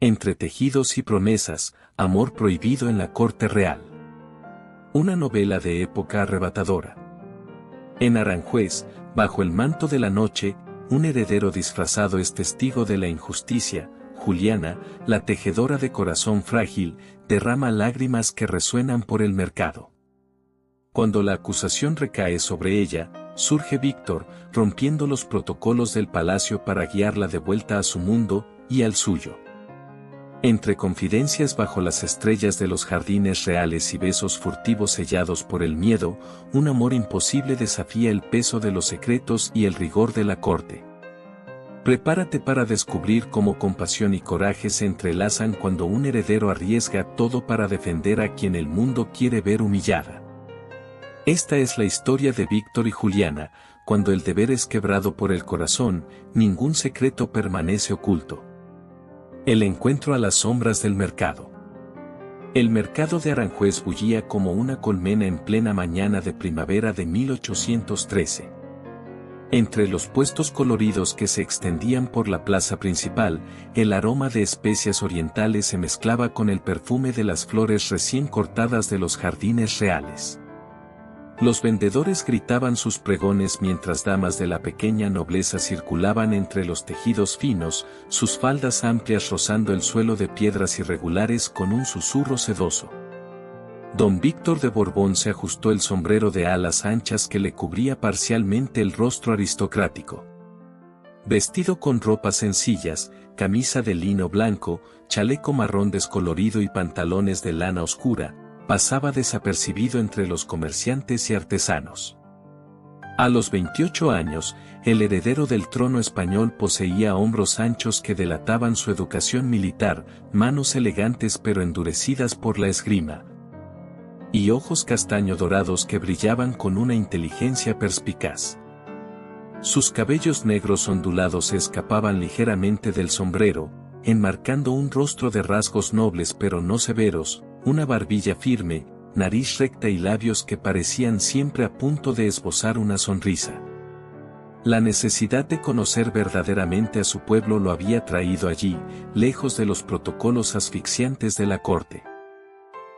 Entre tejidos y promesas, amor prohibido en la corte real. Una novela de época arrebatadora. En Aranjuez, bajo el manto de la noche, un heredero disfrazado es testigo de la injusticia. Juliana, la tejedora de corazón frágil, derrama lágrimas que resuenan por el mercado. Cuando la acusación recae sobre ella, surge Víctor, rompiendo los protocolos del palacio para guiarla de vuelta a su mundo y al suyo. Entre confidencias bajo las estrellas de los jardines reales y besos furtivos sellados por el miedo, un amor imposible desafía el peso de los secretos y el rigor de la corte. Prepárate para descubrir cómo compasión y coraje se entrelazan cuando un heredero arriesga todo para defender a quien el mundo quiere ver humillada. Esta es la historia de Víctor y Juliana. Cuando el deber es quebrado por el corazón, ningún secreto permanece oculto. El encuentro a las sombras del mercado. El mercado de Aranjuez bullía como una colmena en plena mañana de primavera de 1813. Entre los puestos coloridos que se extendían por la plaza principal, el aroma de especias orientales se mezclaba con el perfume de las flores recién cortadas de los jardines reales. Los vendedores gritaban sus pregones mientras damas de la pequeña nobleza circulaban entre los tejidos finos, sus faldas amplias rozando el suelo de piedras irregulares con un susurro sedoso. Don Víctor de Borbón se ajustó el sombrero de alas anchas que le cubría parcialmente el rostro aristocrático. Vestido con ropas sencillas, camisa de lino blanco, chaleco marrón descolorido y pantalones de lana oscura, pasaba desapercibido entre los comerciantes y artesanos. A los 28 años, el heredero del trono español poseía hombros anchos que delataban su educación militar, manos elegantes pero endurecidas por la esgrima, y ojos castaño dorados que brillaban con una inteligencia perspicaz. Sus cabellos negros ondulados se escapaban ligeramente del sombrero, enmarcando un rostro de rasgos nobles pero no severos, una barbilla firme, nariz recta y labios que parecían siempre a punto de esbozar una sonrisa. La necesidad de conocer verdaderamente a su pueblo lo había traído allí, lejos de los protocolos asfixiantes de la corte.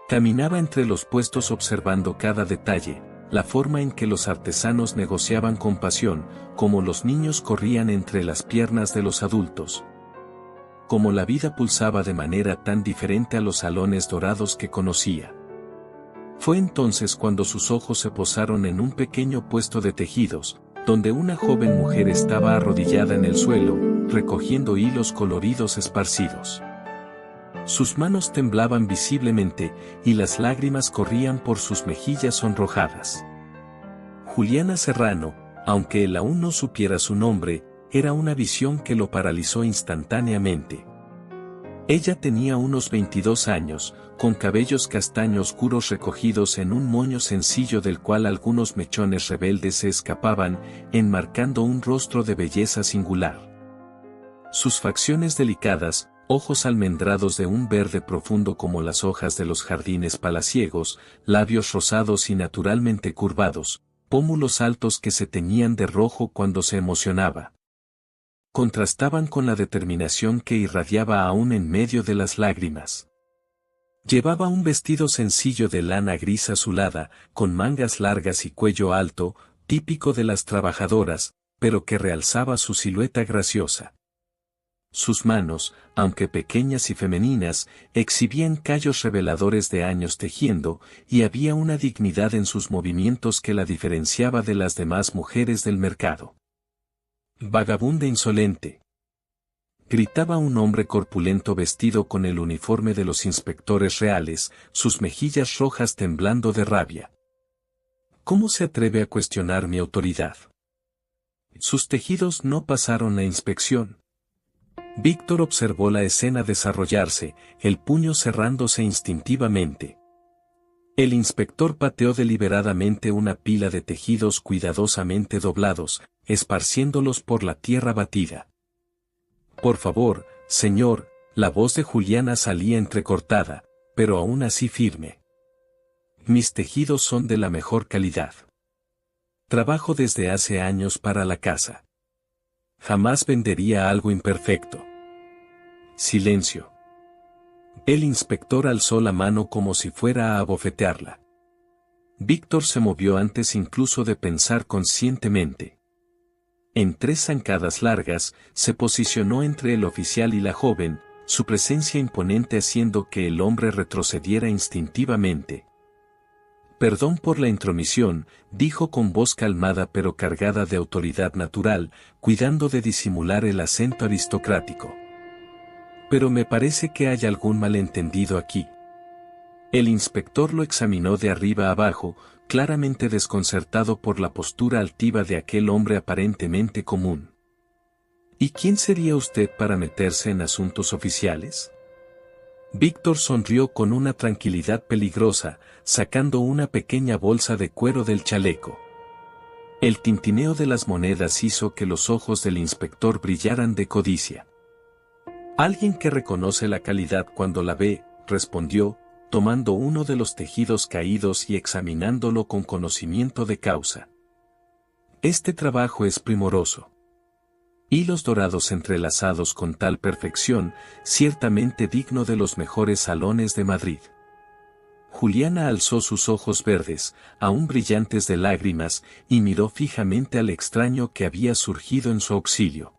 Caminaba entre los puestos observando cada detalle, la forma en que los artesanos negociaban con pasión, cómo los niños corrían entre las piernas de los adultos, cómo la vida pulsaba de manera tan diferente a los salones dorados que conocía. Fue entonces cuando sus ojos se posaron en un pequeño puesto de tejidos, donde una joven mujer estaba arrodillada en el suelo, recogiendo hilos coloridos esparcidos. Sus manos temblaban visiblemente, y las lágrimas corrían por sus mejillas sonrojadas. Juliana Serrano, aunque él aún no supiera su nombre, era una visión que lo paralizó instantáneamente. Ella tenía unos 22 años, con cabellos castaño oscuros recogidos en un moño sencillo del cual algunos mechones rebeldes se escapaban, enmarcando un rostro de belleza singular. Sus facciones delicadas, ojos almendrados de un verde profundo como las hojas de los jardines palaciegos, labios rosados y naturalmente curvados, pómulos altos que se teñían de rojo cuando se emocionaba, contrastaban con la determinación que irradiaba aún en medio de las lágrimas. Llevaba un vestido sencillo de lana gris azulada, con mangas largas y cuello alto, típico de las trabajadoras, pero que realzaba su silueta graciosa. Sus manos, aunque pequeñas y femeninas, exhibían callos reveladores de años tejiendo, y había una dignidad en sus movimientos que la diferenciaba de las demás mujeres del mercado. «Vagabunda insolente», gritaba un hombre corpulento vestido con el uniforme de los inspectores reales, sus mejillas rojas temblando de rabia. «¿Cómo se atreve a cuestionar mi autoridad? Sus tejidos no pasaron la inspección». Víctor observó la escena desarrollarse, el puño cerrándose instintivamente. El inspector pateó deliberadamente una pila de tejidos cuidadosamente doblados, esparciéndolos por la tierra batida. «Por favor, señor», la voz de Juliana salía entrecortada, pero aún así firme. «Mis tejidos son de la mejor calidad. Trabajo desde hace años para la casa. Jamás vendería algo imperfecto». Silencio. El inspector alzó la mano como si fuera a abofetearla. Víctor se movió antes incluso de pensar conscientemente. En 3 zancadas largas, se posicionó entre el oficial y la joven, su presencia imponente haciendo que el hombre retrocediera instintivamente. Perdón por la intromisión, dijo con voz calmada pero cargada de autoridad natural, cuidando de disimular el acento aristocrático. Pero me parece que hay algún malentendido aquí. El inspector lo examinó de arriba a abajo, claramente desconcertado por la postura altiva de aquel hombre aparentemente común. ¿Y quién sería usted para meterse en asuntos oficiales? Víctor sonrió con una tranquilidad peligrosa, sacando una pequeña bolsa de cuero del chaleco. El tintineo de las monedas hizo que los ojos del inspector brillaran de codicia. Alguien que reconoce la calidad cuando la ve, respondió, tomando uno de los tejidos caídos y examinándolo con conocimiento de causa. Este trabajo es primoroso. Hilos dorados entrelazados con tal perfección, ciertamente digno de los mejores salones de Madrid. Juliana alzó sus ojos verdes, aún brillantes de lágrimas, y miró fijamente al extraño que había surgido en su auxilio.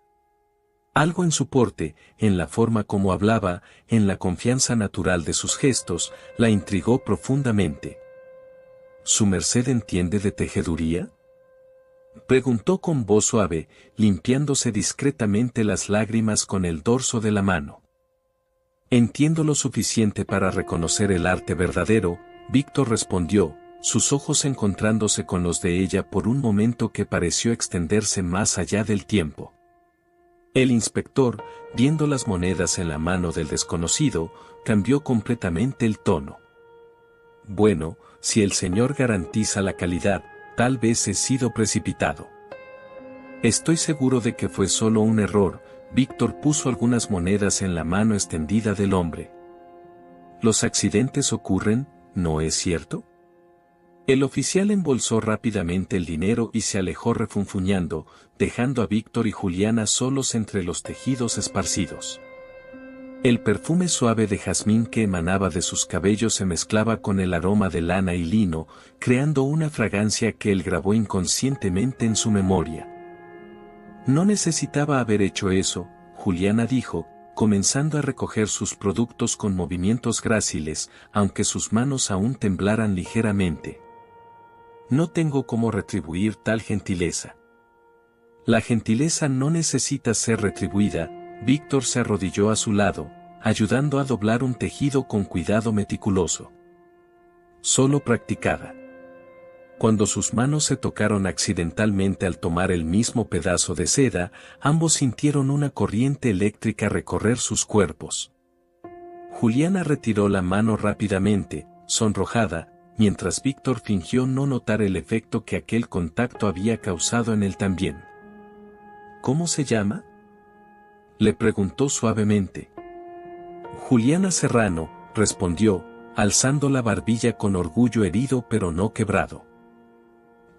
Algo en su porte, en la forma como hablaba, en la confianza natural de sus gestos, la intrigó profundamente. ¿Su merced entiende de tejeduría?, preguntó con voz suave, limpiándose discretamente las lágrimas con el dorso de la mano. Entiendo lo suficiente para reconocer el arte verdadero, Víctor respondió, sus ojos encontrándose con los de ella por un momento que pareció extenderse más allá del tiempo. El inspector, viendo las monedas en la mano del desconocido, cambió completamente el tono. Bueno, si el señor garantiza la calidad, tal vez he sido precipitado. Estoy seguro de que fue solo un error. Víctor puso algunas monedas en la mano extendida del hombre. Los accidentes ocurren, ¿no es cierto? El oficial embolsó rápidamente el dinero y se alejó refunfuñando, dejando a Víctor y Juliana solos entre los tejidos esparcidos. El perfume suave de jazmín que emanaba de sus cabellos se mezclaba con el aroma de lana y lino, creando una fragancia que él grabó inconscientemente en su memoria. No necesitaba haber hecho eso, Juliana dijo, comenzando a recoger sus productos con movimientos gráciles, aunque sus manos aún temblaran ligeramente. No tengo cómo retribuir tal gentileza. La gentileza no necesita ser retribuida. Víctor se arrodilló a su lado, ayudando a doblar un tejido con cuidado meticuloso. Solo practicada. Cuando sus manos se tocaron accidentalmente al tomar el mismo pedazo de seda, ambos sintieron una corriente eléctrica recorrer sus cuerpos. Juliana retiró la mano rápidamente, sonrojada, mientras Víctor fingió no notar el efecto que aquel contacto había causado en él también. ¿Cómo se llama?, le preguntó suavemente. Juliana Serrano, respondió, alzando la barbilla con orgullo herido pero no quebrado.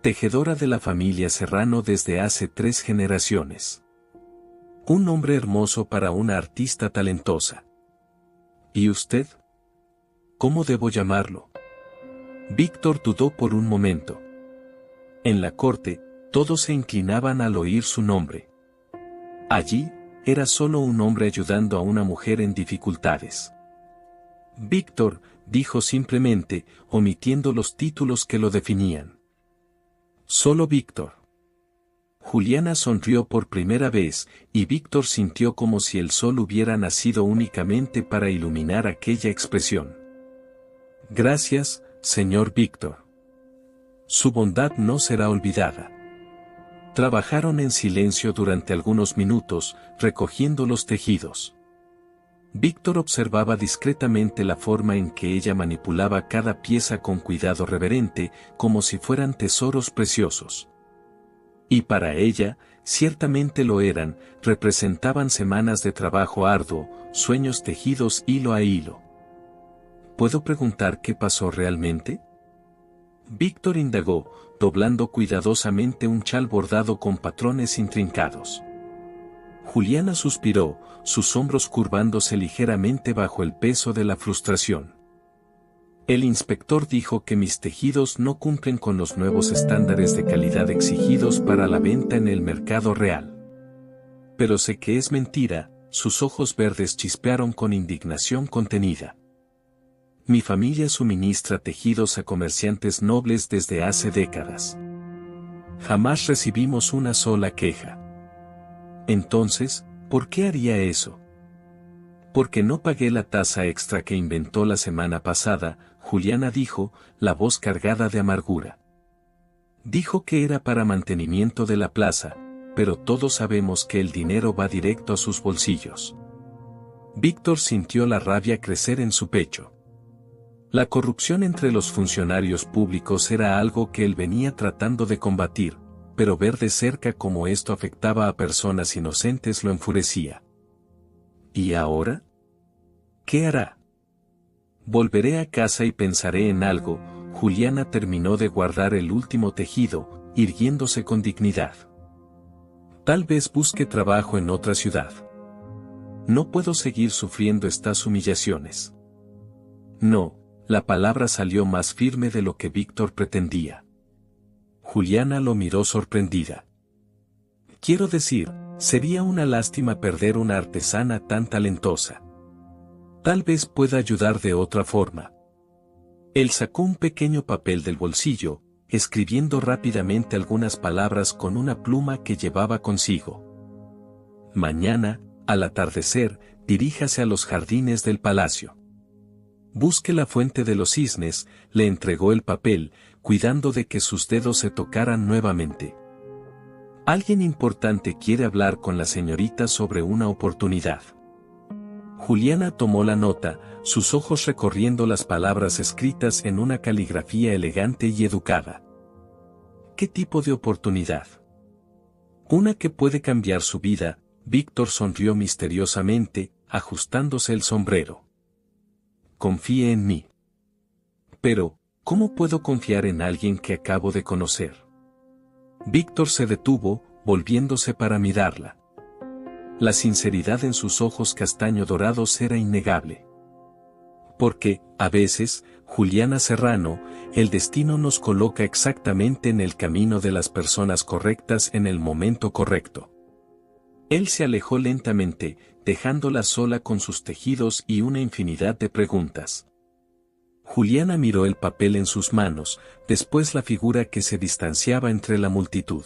Tejedora de la familia Serrano desde hace 3 generaciones. Un nombre hermoso para una artista talentosa. ¿Y usted? ¿Cómo debo llamarlo? Víctor dudó por un momento. En la corte, todos se inclinaban al oír su nombre. Allí, era solo un hombre ayudando a una mujer en dificultades. Víctor, dijo simplemente, omitiendo los títulos que lo definían. Solo Víctor. Juliana sonrió por primera vez, y Víctor sintió como si el sol hubiera nacido únicamente para iluminar aquella expresión. Gracias, señor Víctor. Su bondad no será olvidada. Trabajaron en silencio durante algunos minutos, recogiendo los tejidos. Víctor observaba discretamente la forma en que ella manipulaba cada pieza con cuidado reverente, como si fueran tesoros preciosos. Y para ella, ciertamente lo eran, representaban semanas de trabajo arduo, sueños tejidos hilo a hilo. ¿Puedo preguntar qué pasó realmente?, Víctor indagó, doblando cuidadosamente un chal bordado con patrones intrincados. Juliana suspiró, sus hombros curvándose ligeramente bajo el peso de la frustración. El inspector dijo que mis tejidos no cumplen con los nuevos estándares de calidad exigidos para la venta en el mercado real. Pero sé que es mentira, sus ojos verdes chispearon con indignación contenida. Mi familia suministra tejidos a comerciantes nobles desde hace décadas. Jamás recibimos una sola queja. Entonces, ¿por qué haría eso? Porque no pagué la tasa extra que inventó la semana pasada, Juliana dijo, la voz cargada de amargura. Dijo que era para mantenimiento de la plaza, pero todos sabemos que el dinero va directo a sus bolsillos. Víctor sintió la rabia crecer en su pecho. La corrupción entre los funcionarios públicos era algo que él venía tratando de combatir, pero ver de cerca cómo esto afectaba a personas inocentes lo enfurecía. ¿Y ahora? ¿Qué hará? Volveré a casa y pensaré en algo. Juliana terminó de guardar el último tejido, irguiéndose con dignidad. Tal vez busque trabajo en otra ciudad. No puedo seguir sufriendo estas humillaciones. No, la palabra salió más firme de lo que Víctor pretendía. Juliana lo miró sorprendida. Quiero decir, sería una lástima perder una artesana tan talentosa. Tal vez pueda ayudar de otra forma. Él sacó un pequeño papel del bolsillo, escribiendo rápidamente algunas palabras con una pluma que llevaba consigo. Mañana, al atardecer, diríjase a los jardines del palacio. Busque la fuente de los cisnes, le entregó el papel, cuidando de que sus dedos se tocaran nuevamente. Alguien importante quiere hablar con la señorita sobre una oportunidad. Juliana tomó la nota, sus ojos recorriendo las palabras escritas en una caligrafía elegante y educada. ¿Qué tipo de oportunidad? Una que puede cambiar su vida. Víctor sonrió misteriosamente, ajustándose el sombrero. Confíe en mí. Pero, ¿cómo puedo confiar en alguien que acabo de conocer? Víctor se detuvo, volviéndose para mirarla. La sinceridad en sus ojos castaño dorados era innegable. Porque, a veces, Juliana Serrano, el destino nos coloca exactamente en el camino de las personas correctas en el momento correcto. Él se alejó lentamente, dejándola sola con sus tejidos y una infinidad de preguntas. Juliana miró el papel en sus manos, después la figura que se distanciaba entre la multitud.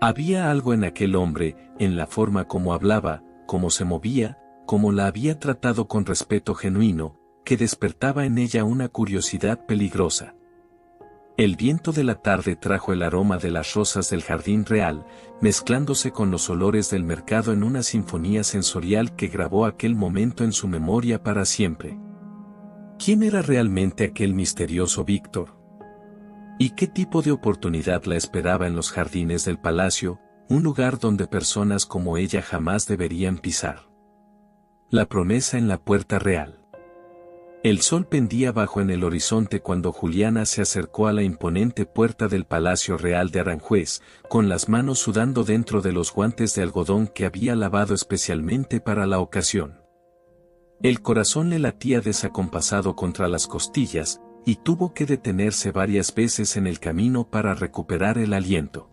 Había algo en aquel hombre, en la forma como hablaba, cómo se movía, cómo la había tratado con respeto genuino, que despertaba en ella una curiosidad peligrosa. El viento de la tarde trajo el aroma de las rosas del jardín real, mezclándose con los olores del mercado en una sinfonía sensorial que grabó aquel momento en su memoria para siempre. ¿Quién era realmente aquel misterioso Víctor? ¿Y qué tipo de oportunidad la esperaba en los jardines del palacio, un lugar donde personas como ella jamás deberían pisar? La promesa en la puerta real. El sol pendía bajo en el horizonte cuando Juliana se acercó a la imponente puerta del Palacio Real de Aranjuez, con las manos sudando dentro de los guantes de algodón que había lavado especialmente para la ocasión. El corazón le latía desacompasado contra las costillas, y tuvo que detenerse varias veces en el camino para recuperar el aliento.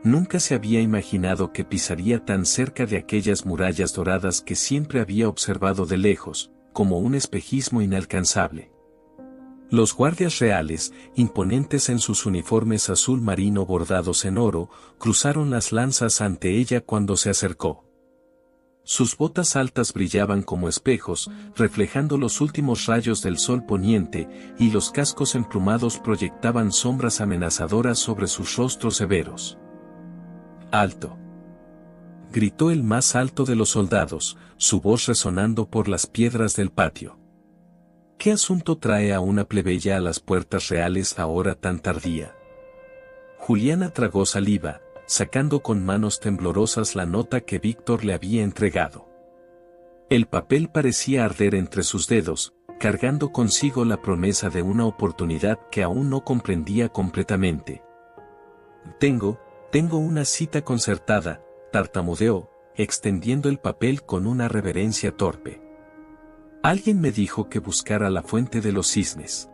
Nunca se había imaginado que pisaría tan cerca de aquellas murallas doradas que siempre había observado de lejos, como un espejismo inalcanzable. Los guardias reales, imponentes en sus uniformes azul marino bordados en oro, cruzaron las lanzas ante ella cuando se acercó. Sus botas altas brillaban como espejos, reflejando los últimos rayos del sol poniente, y los cascos emplumados proyectaban sombras amenazadoras sobre sus rostros severos. ¡Alto!, gritó el más alto de los soldados, su voz resonando por las piedras del patio. ¿Qué asunto trae a una plebeya a las puertas reales a hora tan tardía? Juliana tragó saliva, sacando con manos temblorosas la nota que Víctor le había entregado. El papel parecía arder entre sus dedos, cargando consigo la promesa de una oportunidad que aún no comprendía completamente. Tengo una cita concertada, tartamudeó, extendiendo el papel con una reverencia torpe. Alguien me dijo que buscara la fuente de los cisnes.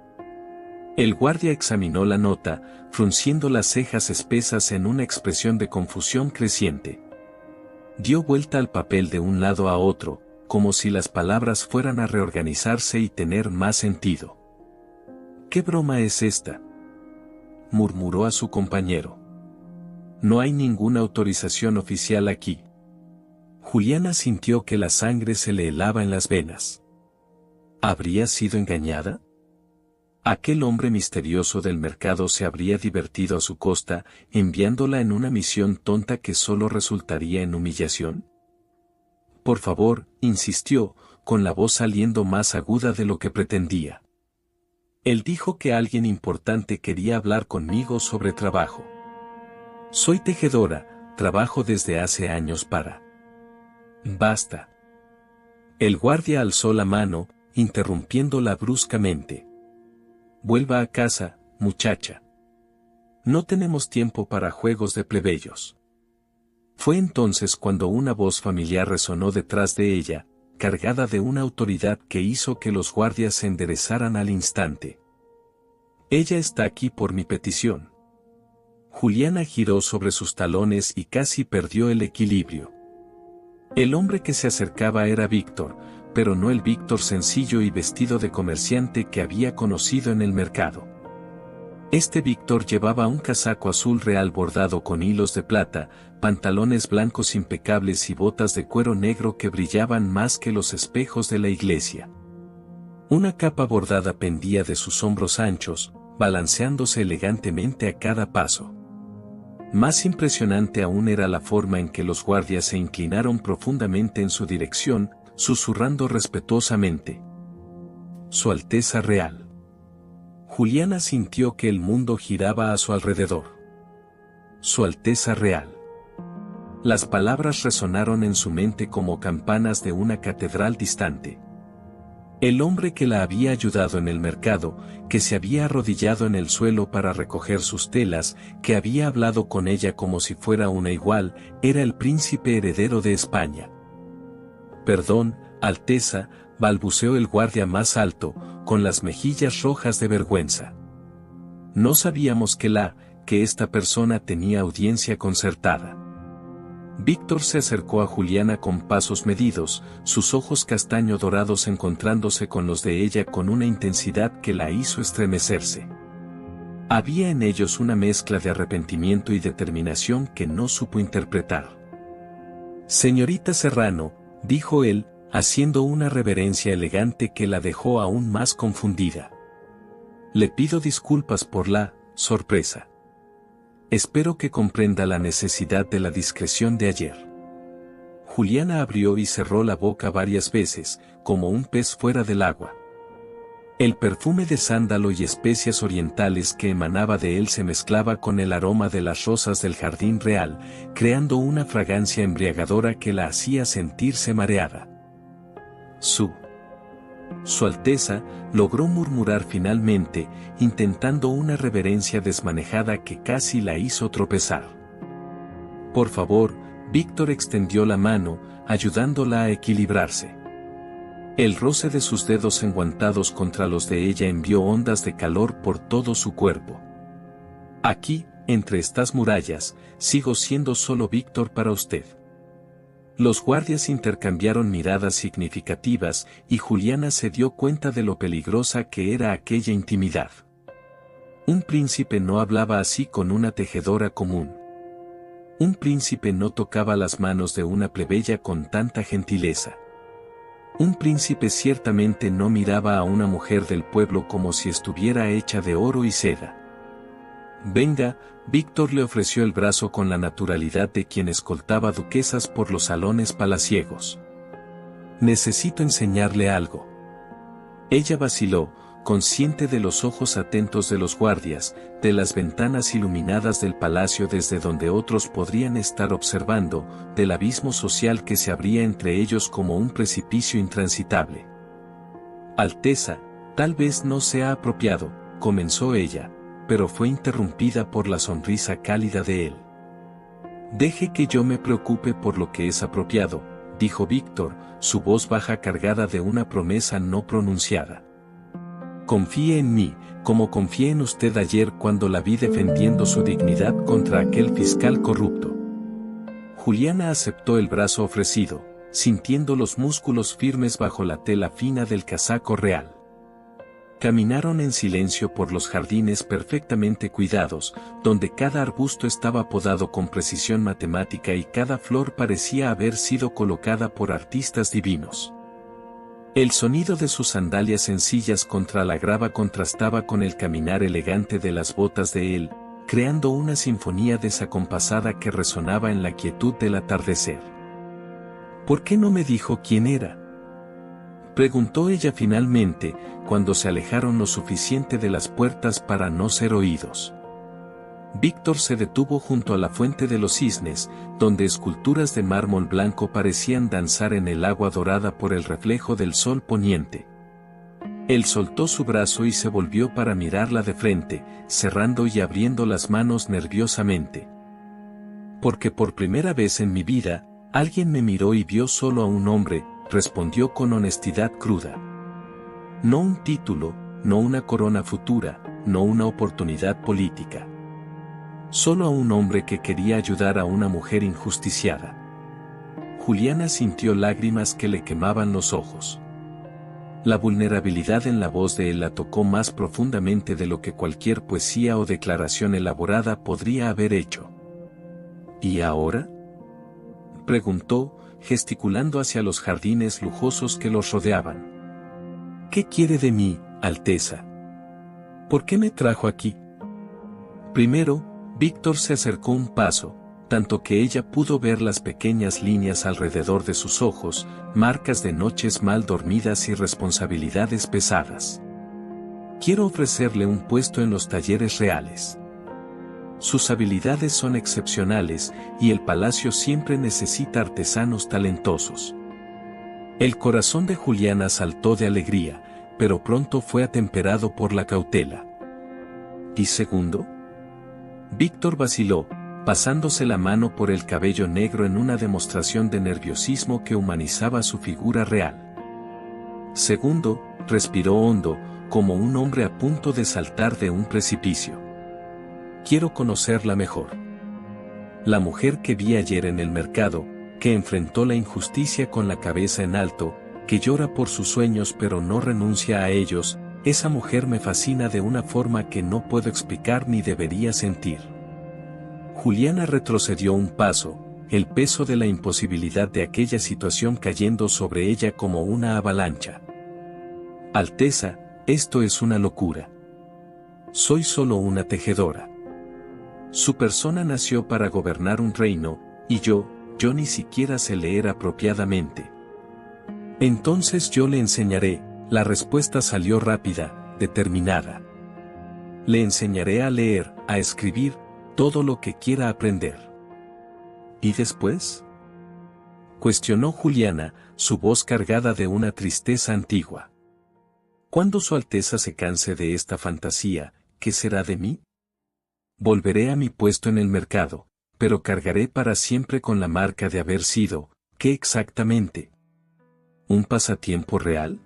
El guardia examinó la nota, frunciendo las cejas espesas en una expresión de confusión creciente. Dio vuelta al papel de un lado a otro, como si las palabras fueran a reorganizarse y tener más sentido. ¿Qué broma es esta?, murmuró a su compañero. No hay ninguna autorización oficial aquí. Juliana sintió que la sangre se le helaba en las venas. ¿Habría sido engañada? ¿Aquel hombre misterioso del mercado se habría divertido a su costa, enviándola en una misión tonta que solo resultaría en humillación? Por favor, insistió, con la voz saliendo más aguda de lo que pretendía. Él dijo que alguien importante quería hablar conmigo sobre trabajo. Soy tejedora, trabajo desde hace años para... Basta. El guardia alzó la mano, interrumpiéndola bruscamente. Vuelva a casa, muchacha. No tenemos tiempo para juegos de plebeyos. Fue entonces cuando una voz familiar resonó detrás de ella, cargada de una autoridad que hizo que los guardias se enderezaran al instante. Ella está aquí por mi petición. Juliana giró sobre sus talones y casi perdió el equilibrio. El hombre que se acercaba era Víctor, pero no el Víctor sencillo y vestido de comerciante que había conocido en el mercado. Este Víctor llevaba un casaco azul real bordado con hilos de plata, pantalones blancos impecables y botas de cuero negro que brillaban más que los espejos de la iglesia. Una capa bordada pendía de sus hombros anchos, balanceándose elegantemente a cada paso. Más impresionante aún era la forma en que los guardias se inclinaron profundamente en su dirección, susurrando respetuosamente: Su Alteza Real. Juliana sintió que el mundo giraba a su alrededor. Su Alteza Real. Las palabras resonaron en su mente como campanas de una catedral distante. El hombre que la había ayudado en el mercado, que se había arrodillado en el suelo para recoger sus telas, que había hablado con ella como si fuera una igual, era el príncipe heredero de España. Perdón, Alteza, balbuceó el guardia más alto, con las mejillas rojas de vergüenza. No sabíamos que esta persona tenía audiencia concertada. Víctor se acercó a Juliana con pasos medidos, sus ojos castaño dorados encontrándose con los de ella con una intensidad que la hizo estremecerse. Había en ellos una mezcla de arrepentimiento y determinación que no supo interpretar. Señorita Serrano, dijo él, haciendo una reverencia elegante que la dejó aún más confundida. Le pido disculpas por la sorpresa. Espero que comprenda la necesidad de la discreción de ayer. Juliana abrió y cerró la boca varias veces, como un pez fuera del agua. El perfume de sándalo y especias orientales que emanaba de él se mezclaba con el aroma de las rosas del jardín real, creando una fragancia embriagadora que la hacía sentirse mareada. Su Alteza, logró murmurar finalmente, intentando una reverencia desmanejada que casi la hizo tropezar. Por favor, Víctor extendió la mano, ayudándola a equilibrarse. El roce de sus dedos enguantados contra los de ella envió ondas de calor por todo su cuerpo. Aquí, entre estas murallas, sigo siendo solo Víctor para usted. Los guardias intercambiaron miradas significativas y Juliana se dio cuenta de lo peligrosa que era aquella intimidad. Un príncipe no hablaba así con una tejedora común. Un príncipe no tocaba las manos de una plebeya con tanta gentileza. Un príncipe ciertamente no miraba a una mujer del pueblo como si estuviera hecha de oro y seda. Venga, Víctor le ofreció el brazo con la naturalidad de quien escoltaba duquesas por los salones palaciegos. Necesito enseñarle algo. Ella vaciló, consciente de los ojos atentos de los guardias, de las ventanas iluminadas del palacio desde donde otros podrían estar observando, del abismo social que se abría entre ellos como un precipicio intransitable. Alteza, tal vez no sea apropiado, comenzó ella, pero fue interrumpida por la sonrisa cálida de él. Deje que yo me preocupe por lo que es apropiado, dijo Víctor, su voz baja cargada de una promesa no pronunciada. Confíe en mí, como confié en usted ayer cuando la vi defendiendo su dignidad contra aquel fiscal corrupto. Juliana aceptó el brazo ofrecido, sintiendo los músculos firmes bajo la tela fina del casaco real. Caminaron en silencio por los jardines perfectamente cuidados, donde cada arbusto estaba podado con precisión matemática y cada flor parecía haber sido colocada por artistas divinos. El sonido de sus sandalias sencillas contra la grava contrastaba con el caminar elegante de las botas de él, creando una sinfonía desacompasada que resonaba en la quietud del atardecer. ¿Por qué no me dijo quién era?, preguntó ella finalmente, cuando se alejaron lo suficiente de las puertas para no ser oídos. Víctor se detuvo junto a la fuente de los cisnes, donde esculturas de mármol blanco parecían danzar en el agua dorada por el reflejo del sol poniente. Él soltó su brazo y se volvió para mirarla de frente, cerrando y abriendo las manos nerviosamente. Porque por primera vez en mi vida, alguien me miró y vio solo a un hombre, respondió con honestidad cruda. No un título, no una corona futura, no una oportunidad política. Solo a un hombre que quería ayudar a una mujer injusticiada. Juliana sintió lágrimas que le quemaban los ojos. La vulnerabilidad en la voz de él la tocó más profundamente de lo que cualquier poesía o declaración elaborada podría haber hecho. ¿Y ahora?, preguntó, gesticulando hacia los jardines lujosos que los rodeaban. ¿Qué quiere de mí, Alteza? ¿Por qué me trajo aquí? Primero, Víctor se acercó un paso, tanto que ella pudo ver las pequeñas líneas alrededor de sus ojos, marcas de noches mal dormidas y responsabilidades pesadas. Quiero ofrecerle un puesto en los talleres reales. Sus habilidades son excepcionales, y el palacio siempre necesita artesanos talentosos. El corazón de Juliana saltó de alegría, pero pronto fue atemperado por la cautela. ¿Y segundo? Víctor vaciló, pasándose la mano por el cabello negro en una demostración de nerviosismo que humanizaba su figura real. Segundo, respiró hondo, como un hombre a punto de saltar de un precipicio. Quiero conocerla mejor. La mujer que vi ayer en el mercado, que enfrentó la injusticia con la cabeza en alto, que llora por sus sueños pero no renuncia a ellos, esa mujer me fascina de una forma que no puedo explicar ni debería sentir. Juliana retrocedió un paso, el peso de la imposibilidad de aquella situación cayendo sobre ella como una avalancha. Alteza, esto es una locura. Soy solo una tejedora. Su persona nació para gobernar un reino, y yo ni siquiera sé leer apropiadamente. Entonces yo le enseñaré, la respuesta salió rápida, determinada. Le enseñaré a leer, a escribir, todo lo que quiera aprender. ¿Y después?, cuestionó Juliana, su voz cargada de una tristeza antigua. Cuando Su Alteza se canse de esta fantasía, ¿qué será de mí? Volveré a mi puesto en el mercado, pero cargaré para siempre con la marca de haber sido, ¿qué exactamente? ¿Un pasatiempo real?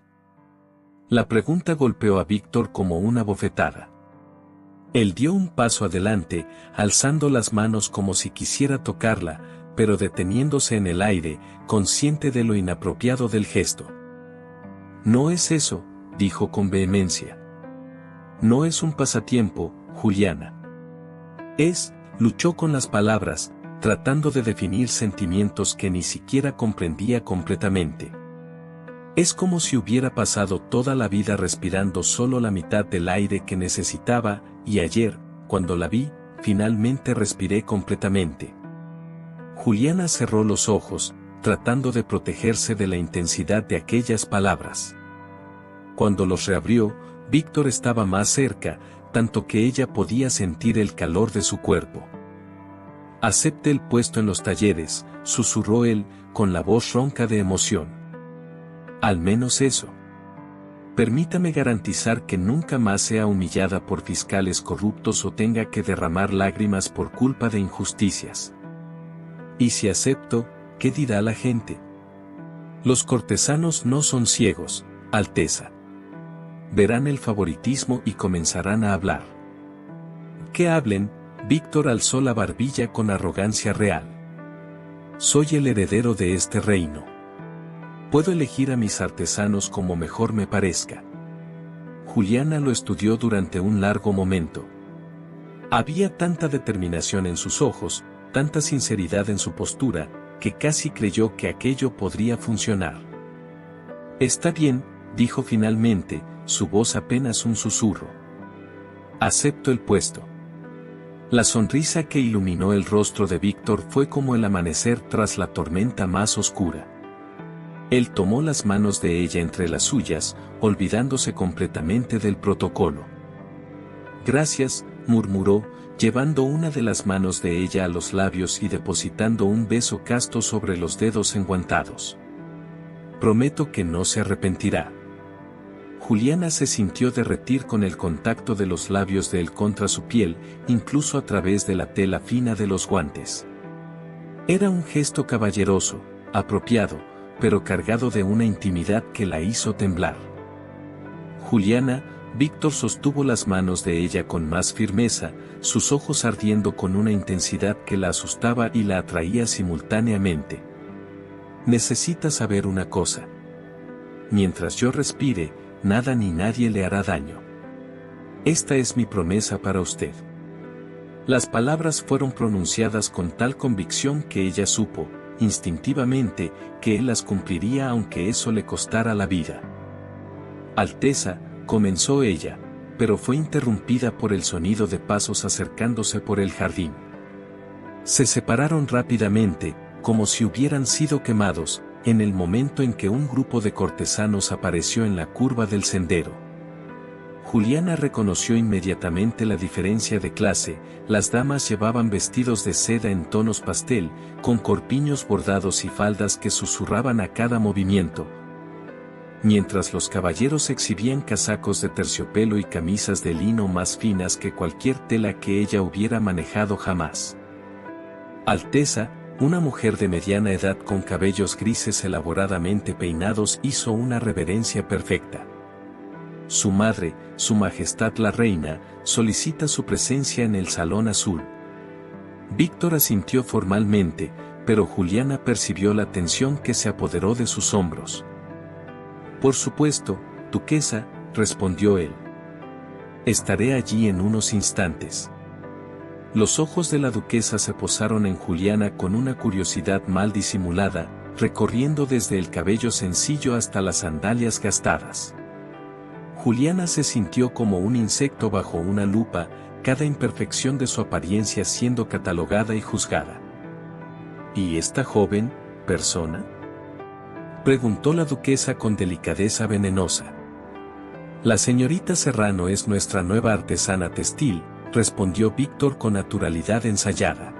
La pregunta golpeó a Víctor como una bofetada. Él dio un paso adelante, alzando las manos como si quisiera tocarla, pero deteniéndose en el aire, consciente de lo inapropiado del gesto. No es eso, dijo con vehemencia. No es un pasatiempo, Juliana. Luchó con las palabras, tratando de definir sentimientos que ni siquiera comprendía completamente. Es como si hubiera pasado toda la vida respirando solo la mitad del aire que necesitaba, y ayer, cuando la vi, finalmente respiré completamente. Juliana cerró los ojos, tratando de protegerse de la intensidad de aquellas palabras. Cuando los reabrió, Víctor estaba más cerca, tanto que ella podía sentir el calor de su cuerpo. Acepte el puesto en los talleres, susurró él, con la voz ronca de emoción. Al menos eso. Permítame garantizar que nunca más sea humillada por fiscales corruptos o tenga que derramar lágrimas por culpa de injusticias. ¿Y si acepto, qué dirá la gente? Los cortesanos no son ciegos, Alteza. Verán el favoritismo y comenzarán a hablar. Que hablen. Víctor alzó la barbilla con arrogancia real. Soy el heredero de este reino. Puedo elegir a mis artesanos como mejor me parezca. Juliana lo estudió durante un largo momento. Había tanta determinación en sus ojos, tanta sinceridad en su postura, que casi creyó que aquello podría funcionar. Está bien, dijo finalmente, su voz apenas un susurro. Acepto el puesto. La sonrisa que iluminó el rostro de Víctor fue como el amanecer tras la tormenta más oscura. Él tomó las manos de ella entre las suyas, olvidándose completamente del protocolo. Gracias, murmuró, llevando una de las manos de ella a los labios y depositando un beso casto sobre los dedos enguantados. Prometo que no se arrepentirá. Juliana se sintió derretir con el contacto de los labios de él contra su piel, incluso a través de la tela fina de los guantes. Era un gesto caballeroso, apropiado, pero cargado de una intimidad que la hizo temblar. Juliana, Víctor sostuvo las manos de ella con más firmeza, sus ojos ardiendo con una intensidad que la asustaba y la atraía simultáneamente. Necesita saber una cosa. Mientras yo respire, nada ni nadie le hará daño. Esta es mi promesa para usted. Las palabras fueron pronunciadas con tal convicción que ella supo, instintivamente, que él las cumpliría aunque eso le costara la vida. Alteza, comenzó ella, pero fue interrumpida por el sonido de pasos acercándose por el jardín. Se separaron rápidamente, como si hubieran sido quemados, en el momento en que un grupo de cortesanos apareció en la curva del sendero. Juliana reconoció inmediatamente la diferencia de clase. Las damas llevaban vestidos de seda en tonos pastel, con corpiños bordados y faldas que susurraban a cada movimiento, mientras los caballeros exhibían casacos de terciopelo y camisas de lino más finas que cualquier tela que ella hubiera manejado jamás. Alteza, una mujer de mediana edad con cabellos grises elaboradamente peinados, hizo una reverencia perfecta. Su madre, Su Majestad la Reina, solicita su presencia en el Salón Azul. Víctor asintió formalmente, pero Juliana percibió la tensión que se apoderó de sus hombros. Por supuesto, duquesa, respondió él. Estaré allí en unos instantes. Los ojos de la duquesa se posaron en Juliana con una curiosidad mal disimulada, recorriendo desde el cabello sencillo hasta las sandalias gastadas. Juliana se sintió como un insecto bajo una lupa, cada imperfección de su apariencia siendo catalogada y juzgada. ¿Y esta joven persona?, preguntó la duquesa con delicadeza venenosa. La señorita Serrano es nuestra nueva artesana textil, respondió Víctor con naturalidad ensayada.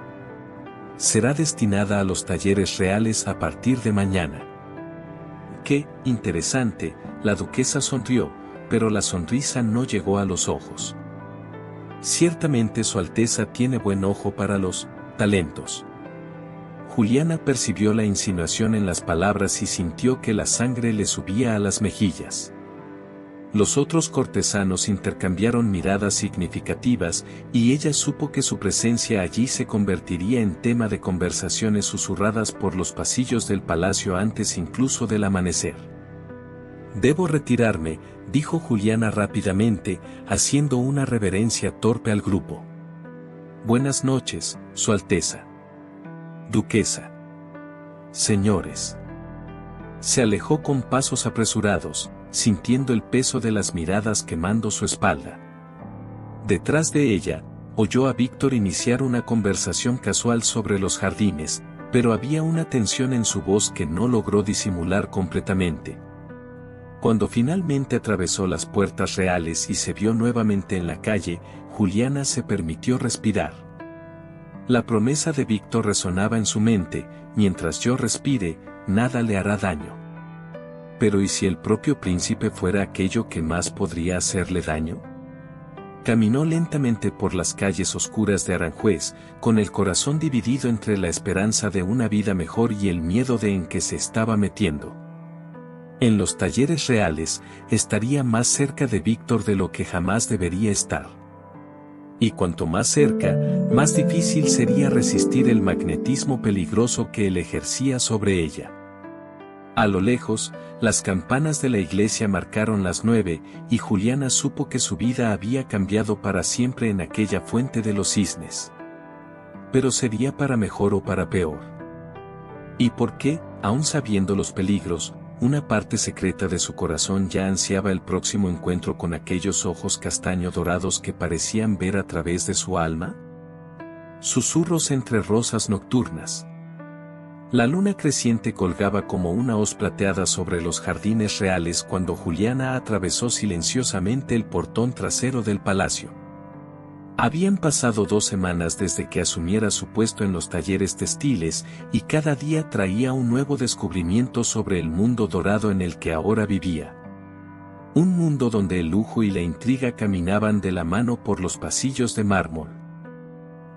Será destinada a los talleres reales a partir de mañana. Qué interesante, la duquesa sonrió, pero la sonrisa no llegó a los ojos. Ciertamente Su Alteza tiene buen ojo para los talentos. Juliana percibió la insinuación en las palabras y sintió que la sangre le subía a las mejillas. Los otros cortesanos intercambiaron miradas significativas, y ella supo que su presencia allí se convertiría en tema de conversaciones susurradas por los pasillos del palacio antes incluso del amanecer. Debo retirarme, dijo Juliana rápidamente, haciendo una reverencia torpe al grupo. Buenas noches, Su Alteza. Duquesa. Señores. Se alejó con pasos apresurados, sintiendo el peso de las miradas quemando su espalda. Detrás de ella, oyó a Víctor iniciar una conversación casual sobre los jardines, pero había una tensión en su voz que no logró disimular completamente. Cuando finalmente atravesó las puertas reales y se vio nuevamente en la calle, Juliana se permitió respirar. La promesa de Víctor resonaba en su mente: mientras yo respire, nada le hará daño. Pero ¿y si el propio príncipe fuera aquello que más podría hacerle daño? Caminó lentamente por las calles oscuras de Aranjuez, con el corazón dividido entre la esperanza de una vida mejor y el miedo de en que se estaba metiendo. En los talleres reales, estaría más cerca de Víctor de lo que jamás debería estar. Y cuanto más cerca, más difícil sería resistir el magnetismo peligroso que él ejercía sobre ella. A lo lejos, las campanas de la iglesia marcaron las 9, y Juliana supo que su vida había cambiado para siempre en aquella fuente de los cisnes. Pero sería para mejor o para peor. ¿Y por qué, aun sabiendo los peligros, una parte secreta de su corazón ya ansiaba el próximo encuentro con aquellos ojos castaño dorados que parecían ver a través de su alma? Susurros entre rosas nocturnas. La luna creciente colgaba como una hoz plateada sobre los jardines reales cuando Juliana atravesó silenciosamente el portón trasero del palacio. Habían pasado 2 semanas desde que asumiera su puesto en los talleres textiles y cada día traía un nuevo descubrimiento sobre el mundo dorado en el que ahora vivía. Un mundo donde el lujo y la intriga caminaban de la mano por los pasillos de mármol.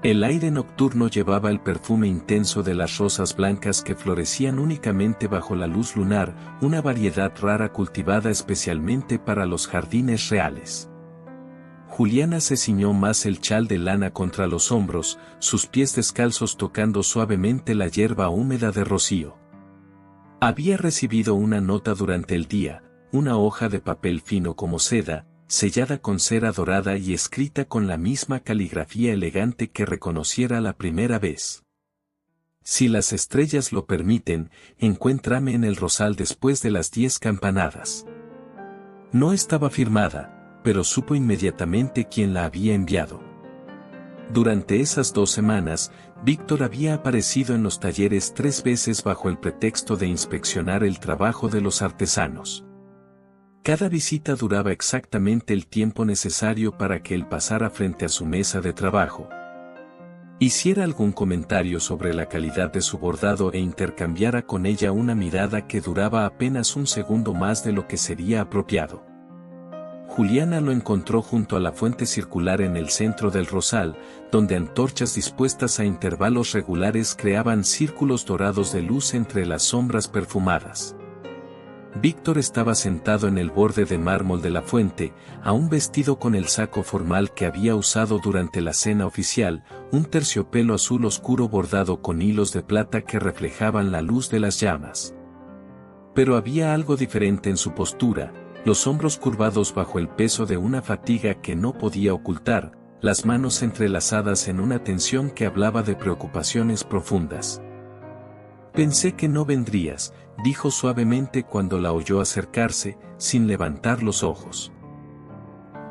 El aire nocturno llevaba el perfume intenso de las rosas blancas que florecían únicamente bajo la luz lunar, una variedad rara cultivada especialmente para los jardines reales. Juliana se ciñó más el chal de lana contra los hombros, sus pies descalzos tocando suavemente la hierba húmeda de rocío. Había recibido una nota durante el día, una hoja de papel fino como seda, sellada con cera dorada y escrita con la misma caligrafía elegante que reconociera la primera vez. Si las estrellas lo permiten, encuéntrame en el rosal después de las 10 campanadas. No estaba firmada, pero supo inmediatamente quién la había enviado. Durante esas 2 semanas, Víctor había aparecido en los talleres 3 veces bajo el pretexto de inspeccionar el trabajo de los artesanos. Cada visita duraba exactamente el tiempo necesario para que él pasara frente a su mesa de trabajo, hiciera algún comentario sobre la calidad de su bordado e intercambiara con ella una mirada que duraba apenas un segundo más de lo que sería apropiado. Juliana lo encontró junto a la fuente circular en el centro del rosal, donde antorchas dispuestas a intervalos regulares creaban círculos dorados de luz entre las sombras perfumadas. Víctor estaba sentado en el borde de mármol de la fuente, aún vestido con el saco formal que había usado durante la cena oficial, un terciopelo azul oscuro bordado con hilos de plata que reflejaban la luz de las llamas. Pero había algo diferente en su postura, los hombros curvados bajo el peso de una fatiga que no podía ocultar, las manos entrelazadas en una tensión que hablaba de preocupaciones profundas. Pensé que no vendrías, dijo suavemente cuando la oyó acercarse, sin levantar los ojos.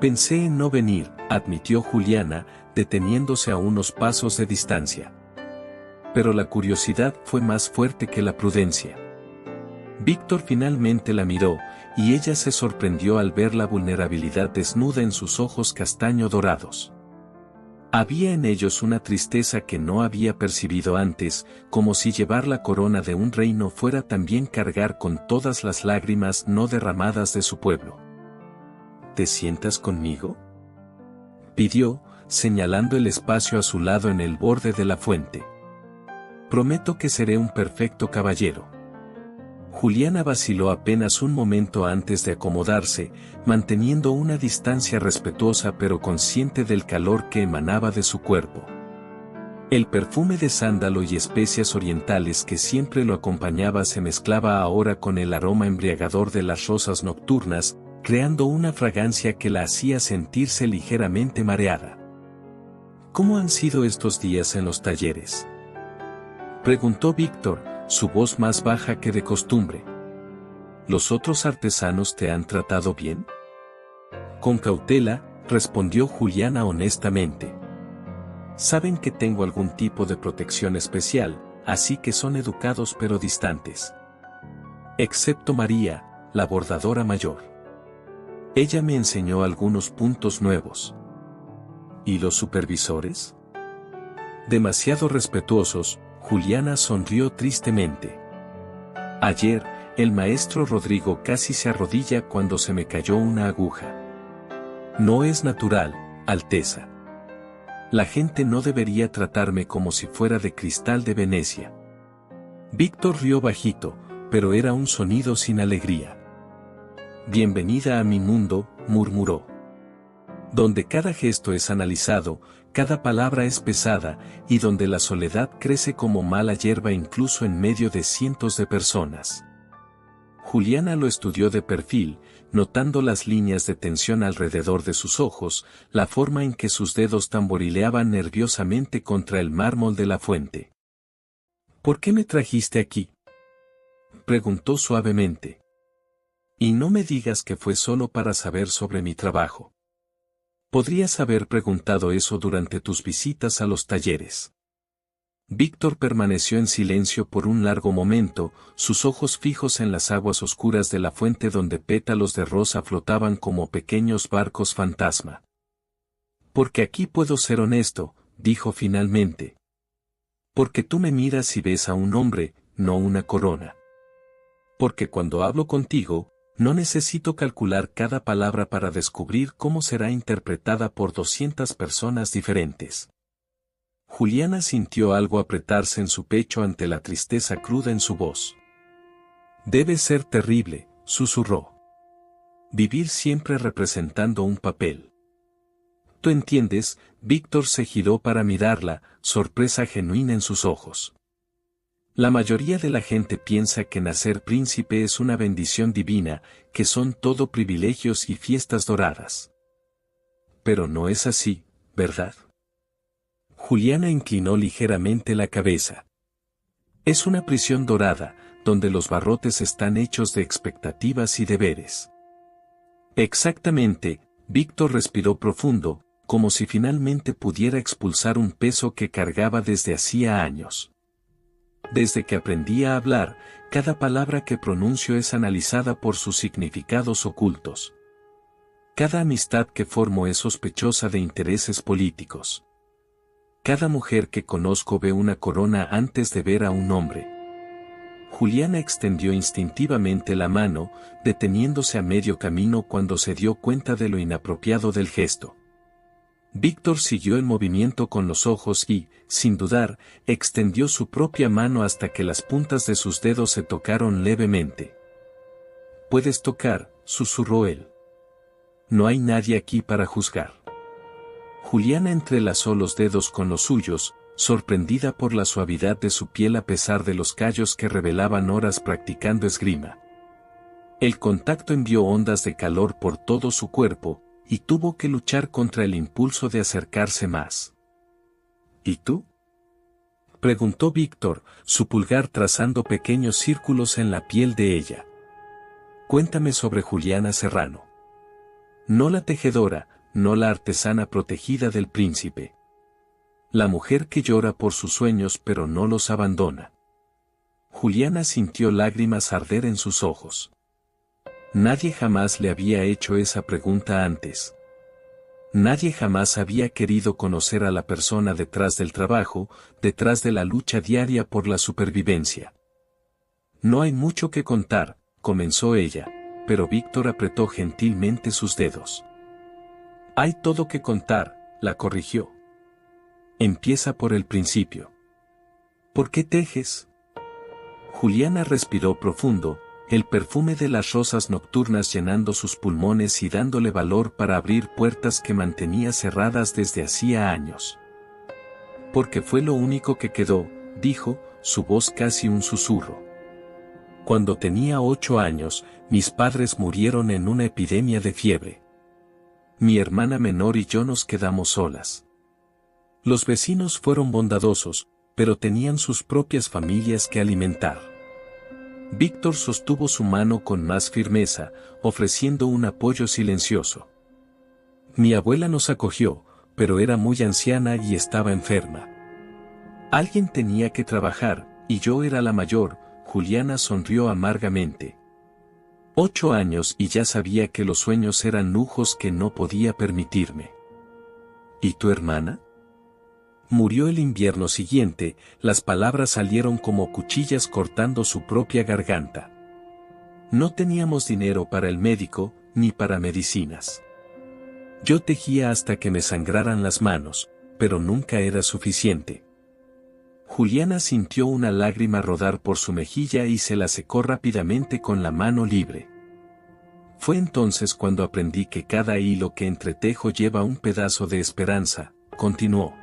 Pensé en no venir, admitió Juliana, deteniéndose a unos pasos de distancia. Pero la curiosidad fue más fuerte que la prudencia. Víctor finalmente la miró, y ella se sorprendió al ver la vulnerabilidad desnuda en sus ojos castaño dorados. Había en ellos una tristeza que no había percibido antes, como si llevar la corona de un reino fuera también cargar con todas las lágrimas no derramadas de su pueblo. ¿Te sientas conmigo?, pidió, señalando el espacio a su lado en el borde de la fuente. Prometo que seré un perfecto caballero. Juliana vaciló apenas un momento antes de acomodarse, manteniendo una distancia respetuosa pero consciente del calor que emanaba de su cuerpo. El perfume de sándalo y especias orientales que siempre lo acompañaba se mezclaba ahora con el aroma embriagador de las rosas nocturnas, creando una fragancia que la hacía sentirse ligeramente mareada. ¿Cómo han sido estos días en los talleres?, preguntó Víctor, su voz más baja que de costumbre. ¿Los otros artesanos te han tratado bien?, con cautela, respondió Juliana honestamente. Saben que tengo algún tipo de protección especial, así que son educados pero distantes. Excepto María, la bordadora mayor. Ella me enseñó algunos puntos nuevos. ¿Y los supervisores? Demasiado respetuosos. Juliana sonrió tristemente. Ayer, el maestro Rodrigo casi se arrodilla cuando se me cayó una aguja. No es natural, Alteza. La gente no debería tratarme como si fuera de cristal de Venecia. Víctor rió bajito, pero era un sonido sin alegría. Bienvenida a mi mundo, murmuró. Donde cada gesto es analizado, cada palabra es pesada, y donde la soledad crece como mala hierba incluso en medio de cientos de personas. Juliana lo estudió de perfil, notando las líneas de tensión alrededor de sus ojos, la forma en que sus dedos tamborileaban nerviosamente contra el mármol de la fuente. ¿Por qué me trajiste aquí?, preguntó suavemente. Y no me digas que fue solo para saber sobre mi trabajo. Podrías haber preguntado eso durante tus visitas a los talleres. Víctor permaneció en silencio por un largo momento, sus ojos fijos en las aguas oscuras de la fuente donde pétalos de rosa flotaban como pequeños barcos fantasma. Porque aquí puedo ser honesto, dijo finalmente. Porque tú me miras y ves a un hombre, no una corona. Porque cuando hablo contigo, no necesito calcular cada palabra para descubrir cómo será interpretada por 200 personas diferentes. Juliana sintió algo apretarse en su pecho ante la tristeza cruda en su voz. Debe ser terrible, susurró. Vivir siempre representando un papel. ¿Tú entiendes? Víctor se giró para mirarla, sorpresa genuina en sus ojos. La mayoría de la gente piensa que nacer príncipe es una bendición divina, que son todo privilegios y fiestas doradas. Pero no es así, ¿verdad? Juliana inclinó ligeramente la cabeza. Es una prisión dorada, donde los barrotes están hechos de expectativas y deberes. Exactamente, Víctor respiró profundo, como si finalmente pudiera expulsar un peso que cargaba desde hacía años. Desde que aprendí a hablar, cada palabra que pronuncio es analizada por sus significados ocultos. Cada amistad que formo es sospechosa de intereses políticos. Cada mujer que conozco ve una corona antes de ver a un hombre. Juliana extendió instintivamente la mano, deteniéndose a medio camino cuando se dio cuenta de lo inapropiado del gesto. Víctor siguió el movimiento con los ojos y, sin dudar, extendió su propia mano hasta que las puntas de sus dedos se tocaron levemente. «Puedes tocar», susurró él. «No hay nadie aquí para juzgar». Juliana entrelazó los dedos con los suyos, sorprendida por la suavidad de su piel a pesar de los callos que revelaban horas practicando esgrima. El contacto envió ondas de calor por todo su cuerpo, y tuvo que luchar contra el impulso de acercarse más. ¿Y tú?, preguntó Víctor, su pulgar trazando pequeños círculos en la piel de ella. Cuéntame sobre Juliana Serrano. No la tejedora, no la artesana protegida del príncipe. La mujer que llora por sus sueños pero no los abandona. Juliana sintió lágrimas arder en sus ojos. Nadie jamás le había hecho esa pregunta antes. Nadie jamás había querido conocer a la persona detrás del trabajo, detrás de la lucha diaria por la supervivencia. No hay mucho que contar, comenzó ella, pero Víctor apretó gentilmente sus dedos. Hay todo que contar, la corrigió. Empieza por el principio. ¿Por qué tejes? Juliana respiró profundo, el perfume de las rosas nocturnas llenando sus pulmones y dándole valor para abrir puertas que mantenía cerradas desde hacía años. Porque fue lo único que quedó, dijo, su voz casi un susurro. Cuando tenía 8 años, mis padres murieron en una epidemia de fiebre. Mi hermana menor y yo nos quedamos solas. Los vecinos fueron bondadosos, pero tenían sus propias familias que alimentar. Víctor sostuvo su mano con más firmeza, ofreciendo un apoyo silencioso. Mi abuela nos acogió, pero era muy anciana y estaba enferma. Alguien tenía que trabajar, y yo era la mayor. Juliana sonrió amargamente. 8 años y ya sabía que los sueños eran lujos que no podía permitirme. ¿Y tu hermana? Murió el invierno siguiente, las palabras salieron como cuchillas cortando su propia garganta. No teníamos dinero para el médico, ni para medicinas. Yo tejía hasta que me sangraran las manos, pero nunca era suficiente. Juliana sintió una lágrima rodar por su mejilla y se la secó rápidamente con la mano libre. Fue entonces cuando aprendí que cada hilo que entretejo lleva un pedazo de esperanza, continuó.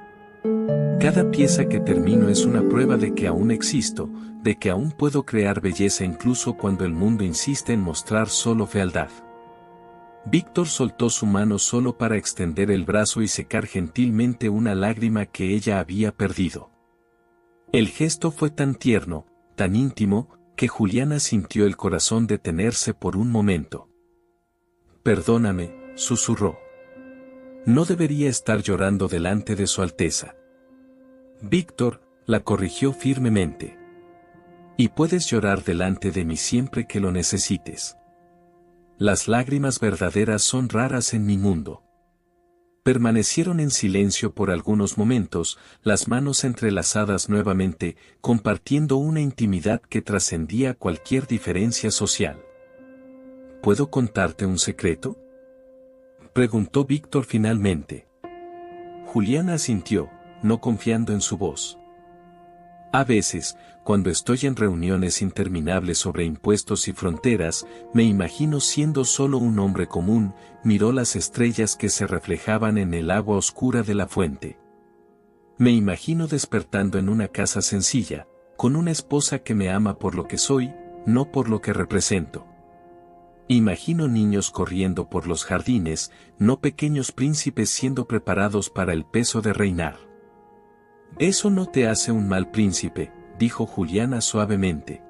Cada pieza que termino es una prueba de que aún existo, de que aún puedo crear belleza incluso cuando el mundo insiste en mostrar solo fealdad. Víctor soltó su mano solo para extender el brazo y secar gentilmente una lágrima que ella había perdido. El gesto fue tan tierno, tan íntimo, que Juliana sintió el corazón detenerse por un momento. «Perdóname», susurró. «No debería estar llorando delante de Su Alteza». Víctor la corrigió firmemente. «Y puedes llorar delante de mí siempre que lo necesites. Las lágrimas verdaderas son raras en mi mundo». Permanecieron en silencio por algunos momentos, las manos entrelazadas nuevamente, compartiendo una intimidad que trascendía cualquier diferencia social. ¿Puedo contarte un secreto?, preguntó Víctor finalmente. Juliana asintió, no confiando en su voz. A veces, cuando estoy en reuniones interminables sobre impuestos y fronteras, me imagino siendo solo un hombre común, miró las estrellas que se reflejaban en el agua oscura de la fuente. Me imagino despertando en una casa sencilla, con una esposa que me ama por lo que soy, no por lo que represento. Imagino niños corriendo por los jardines, no pequeños príncipes siendo preparados para el peso de reinar. «Eso no te hace un mal príncipe», dijo Juliana suavemente.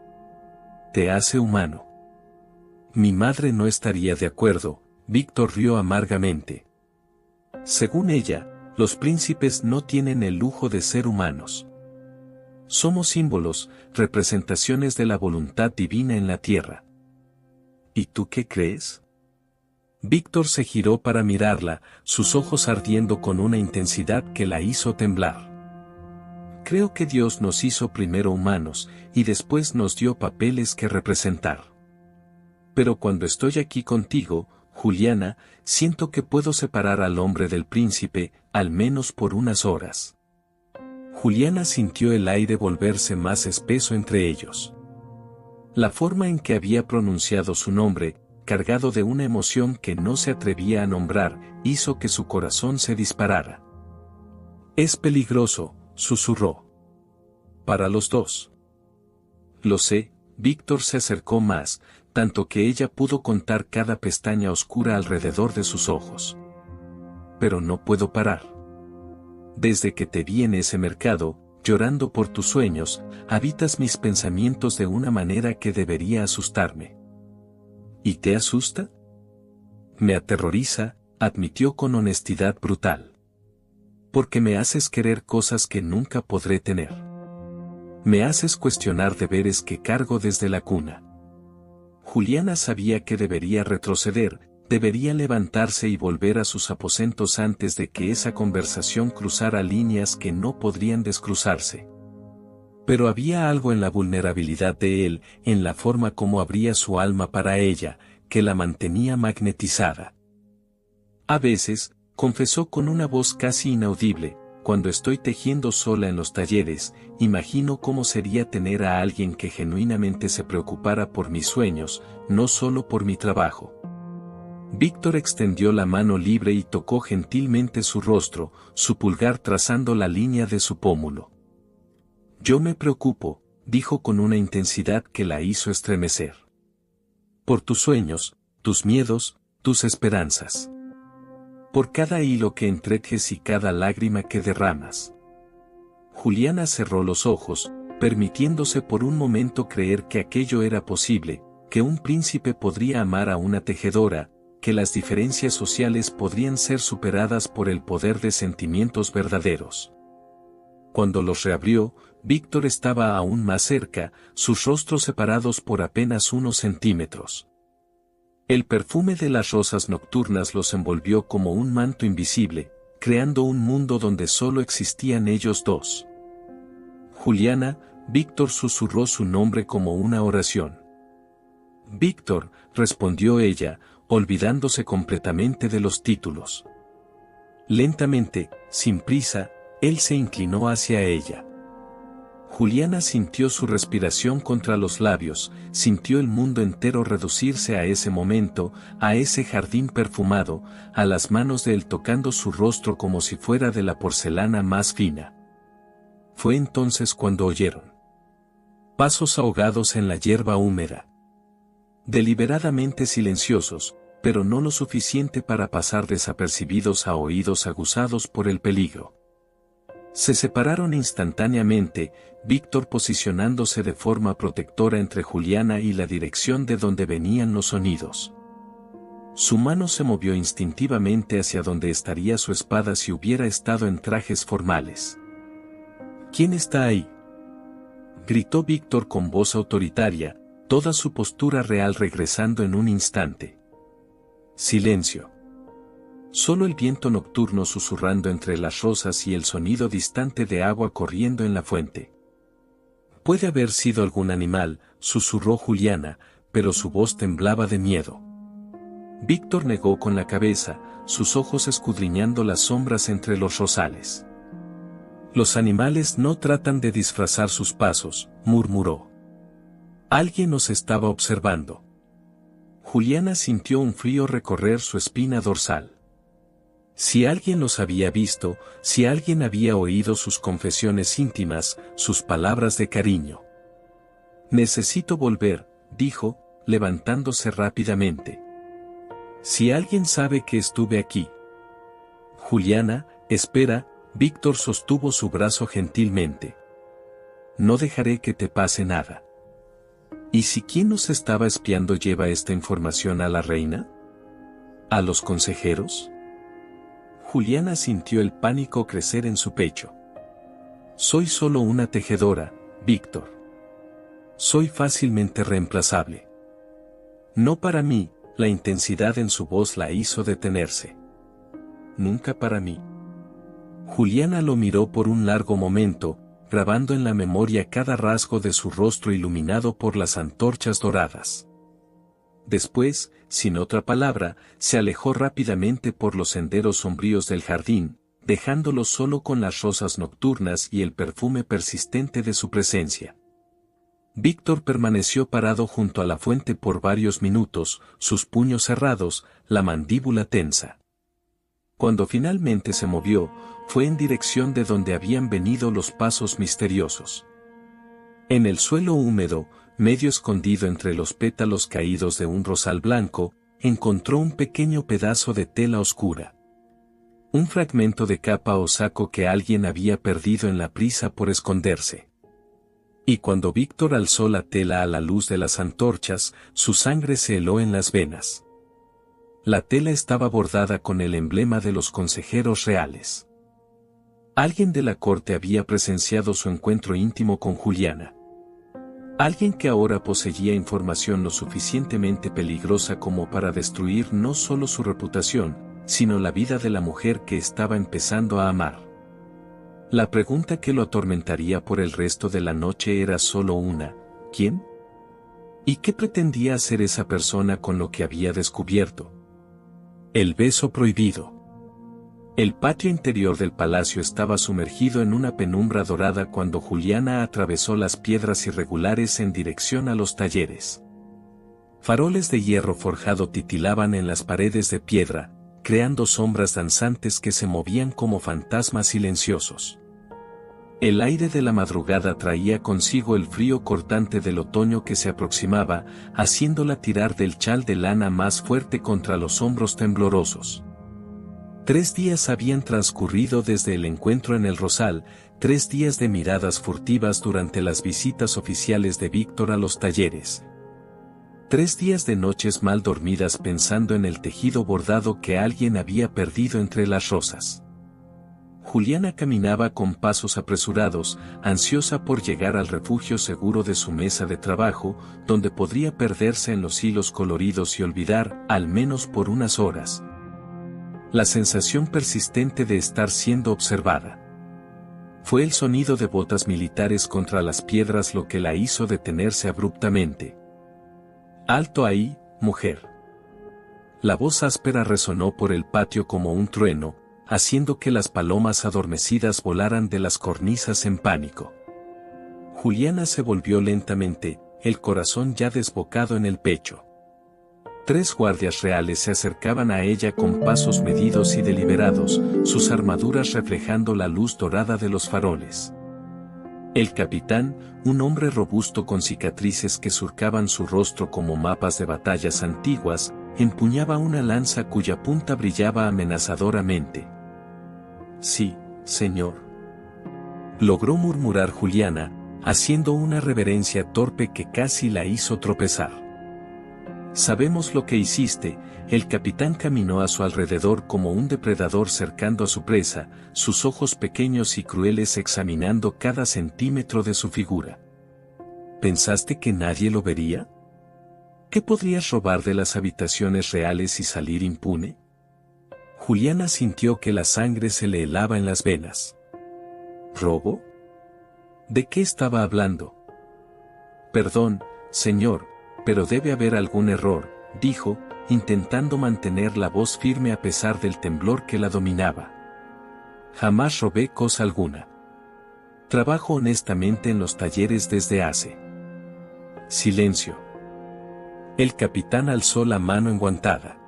«Te hace humano». «Mi madre no estaría de acuerdo», Víctor rió amargamente. Según ella, los príncipes no tienen el lujo de ser humanos. Somos símbolos, representaciones de la voluntad divina en la tierra. ¿Y tú qué crees? Víctor se giró para mirarla, sus ojos ardiendo con una intensidad que la hizo temblar. Creo que Dios nos hizo primero humanos, y después nos dio papeles que representar. Pero cuando estoy aquí contigo, Juliana, siento que puedo separar al hombre del príncipe, al menos por unas horas. Juliana sintió el aire volverse más espeso entre ellos. La forma en que había pronunciado su nombre, cargado de una emoción que no se atrevía a nombrar, hizo que su corazón se disparara. «Es peligroso», susurró. «Para los dos». «Lo sé», Víctor se acercó más, tanto que ella pudo contar cada pestaña oscura alrededor de sus ojos. «Pero no puedo parar. Desde que te vi en ese mercado, llorando por tus sueños, habitas mis pensamientos de una manera que debería asustarme». «¿Y te asusta?» «Me aterroriza», admitió con honestidad brutal. «Porque me haces querer cosas que nunca podré tener. Me haces cuestionar deberes que cargo desde la cuna». Juliana sabía que debería retroceder, debería levantarse y volver a sus aposentos antes de que esa conversación cruzara líneas que no podrían descruzarse. Pero había algo en la vulnerabilidad de él, en la forma como abría su alma para ella, que la mantenía magnetizada. A veces, confesó con una voz casi inaudible, cuando estoy tejiendo sola en los talleres, imagino cómo sería tener a alguien que genuinamente se preocupara por mis sueños, no solo por mi trabajo. Víctor extendió la mano libre y tocó gentilmente su rostro, su pulgar trazando la línea de su pómulo. «Yo me preocupo», dijo con una intensidad que la hizo estremecer. «Por tus sueños, tus miedos, tus esperanzas. Por cada hilo que entretejes y cada lágrima que derramas». Juliana cerró los ojos, permitiéndose por un momento creer que aquello era posible, que un príncipe podría amar a una tejedora, que las diferencias sociales podrían ser superadas por el poder de sentimientos verdaderos. Cuando los reabrió, Víctor estaba aún más cerca, sus rostros separados por apenas unos centímetros. El perfume de las rosas nocturnas los envolvió como un manto invisible, creando un mundo donde solo existían ellos dos. «Juliana», Víctor susurró su nombre como una oración. «Víctor», respondió ella, olvidándose completamente de los títulos. Lentamente, sin prisa, él se inclinó hacia ella. Juliana sintió su respiración contra los labios, sintió el mundo entero reducirse a ese momento, a ese jardín perfumado, a las manos de él tocando su rostro como si fuera de la porcelana más fina. Fue entonces cuando oyeron pasos ahogados en la hierba húmeda. Deliberadamente silenciosos, pero no lo suficiente para pasar desapercibidos a oídos aguzados por el peligro. Se separaron instantáneamente, Víctor posicionándose de forma protectora entre Juliana y la dirección de donde venían los sonidos. Su mano se movió instintivamente hacia donde estaría su espada si hubiera estado en trajes formales. ¿Quién está ahí?, gritó Víctor con voz autoritaria, toda su postura real regresando en un instante. Silencio. Solo el viento nocturno susurrando entre las rosas y el sonido distante de agua corriendo en la fuente. Puede haber sido algún animal, susurró Juliana, pero su voz temblaba de miedo. Víctor negó con la cabeza, sus ojos escudriñando las sombras entre los rosales. Los animales no tratan de disfrazar sus pasos, murmuró. Alguien nos estaba observando. Juliana sintió un frío recorrer su espina dorsal. Si alguien los había visto, si alguien había oído sus confesiones íntimas, sus palabras de cariño. Necesito volver, dijo, levantándose rápidamente. Si alguien sabe que estuve aquí. Juliana, espera, Víctor sostuvo su brazo gentilmente. No dejaré que te pase nada. ¿Y si quien nos estaba espiando lleva esta información a la reina? ¿A los consejeros? Juliana sintió el pánico crecer en su pecho. Soy solo una tejedora, Víctor. Soy fácilmente reemplazable. No para mí, la intensidad en su voz la hizo detenerse. Nunca para mí. Juliana lo miró por un largo momento, grabando en la memoria cada rasgo de su rostro iluminado por las antorchas doradas. Después, sin otra palabra, se alejó rápidamente por los senderos sombríos del jardín, dejándolo solo con las rosas nocturnas y el perfume persistente de su presencia. Víctor permaneció parado junto a la fuente por varios minutos, sus puños cerrados, la mandíbula tensa. Cuando finalmente se movió, fue en dirección de donde habían venido los pasos misteriosos. En el suelo húmedo, medio escondido entre los pétalos caídos de un rosal blanco, encontró un pequeño pedazo de tela oscura. Un fragmento de capa o saco que alguien había perdido en la prisa por esconderse. Y cuando Víctor alzó la tela a la luz de las antorchas, su sangre se heló en las venas. La tela estaba bordada con el emblema de los consejeros reales. Alguien de la corte había presenciado su encuentro íntimo con Juliana. Alguien que ahora poseía información lo suficientemente peligrosa como para destruir no solo su reputación, sino la vida de la mujer que estaba empezando a amar. La pregunta que lo atormentaría por el resto de la noche era solo una: ¿quién? ¿Y qué pretendía hacer esa persona con lo que había descubierto? El beso prohibido. El patio interior del palacio estaba sumergido en una penumbra dorada cuando Juliana atravesó las piedras irregulares en dirección a los talleres. Faroles de hierro forjado titilaban en las paredes de piedra, creando sombras danzantes que se movían como fantasmas silenciosos. El aire de la madrugada traía consigo el frío cortante del otoño que se aproximaba, haciéndola tirar del chal de lana más fuerte contra los hombros temblorosos. 3 días habían transcurrido desde el encuentro en el Rosal, 3 días de miradas furtivas durante las visitas oficiales de Víctor a los talleres. 3 días de noches mal dormidas pensando en el tejido bordado que alguien había perdido entre las rosas. Juliana caminaba con pasos apresurados, ansiosa por llegar al refugio seguro de su mesa de trabajo, donde podría perderse en los hilos coloridos y olvidar, al menos por unas horas, la sensación persistente de estar siendo observada. Fue el sonido de botas militares contra las piedras lo que la hizo detenerse abruptamente. «Alto ahí, mujer». La voz áspera resonó por el patio como un trueno, haciendo que las palomas adormecidas volaran de las cornisas en pánico. Juliana se volvió lentamente, el corazón ya desbocado en el pecho. 3 guardias reales se acercaban a ella con pasos medidos y deliberados, sus armaduras reflejando la luz dorada de los faroles. El capitán, un hombre robusto con cicatrices que surcaban su rostro como mapas de batallas antiguas, empuñaba una lanza cuya punta brillaba amenazadoramente. «Sí, señor», logró murmurar Juliana, haciendo una reverencia torpe que casi la hizo tropezar. «Sabemos lo que hiciste». El capitán caminó a su alrededor como un depredador cercando a su presa, sus ojos pequeños y crueles examinando cada centímetro de su figura. ¿Pensaste que nadie lo vería? ¿Qué podrías robar de las habitaciones reales y salir impune? Juliana sintió que la sangre se le helaba en las venas. ¿Robo? ¿De qué estaba hablando? Perdón, señor, pero debe haber algún error, dijo, intentando mantener la voz firme a pesar del temblor que la dominaba. Jamás robé cosa alguna. Trabajo honestamente en los talleres desde hace. Silencio. El capitán alzó la mano enguantada.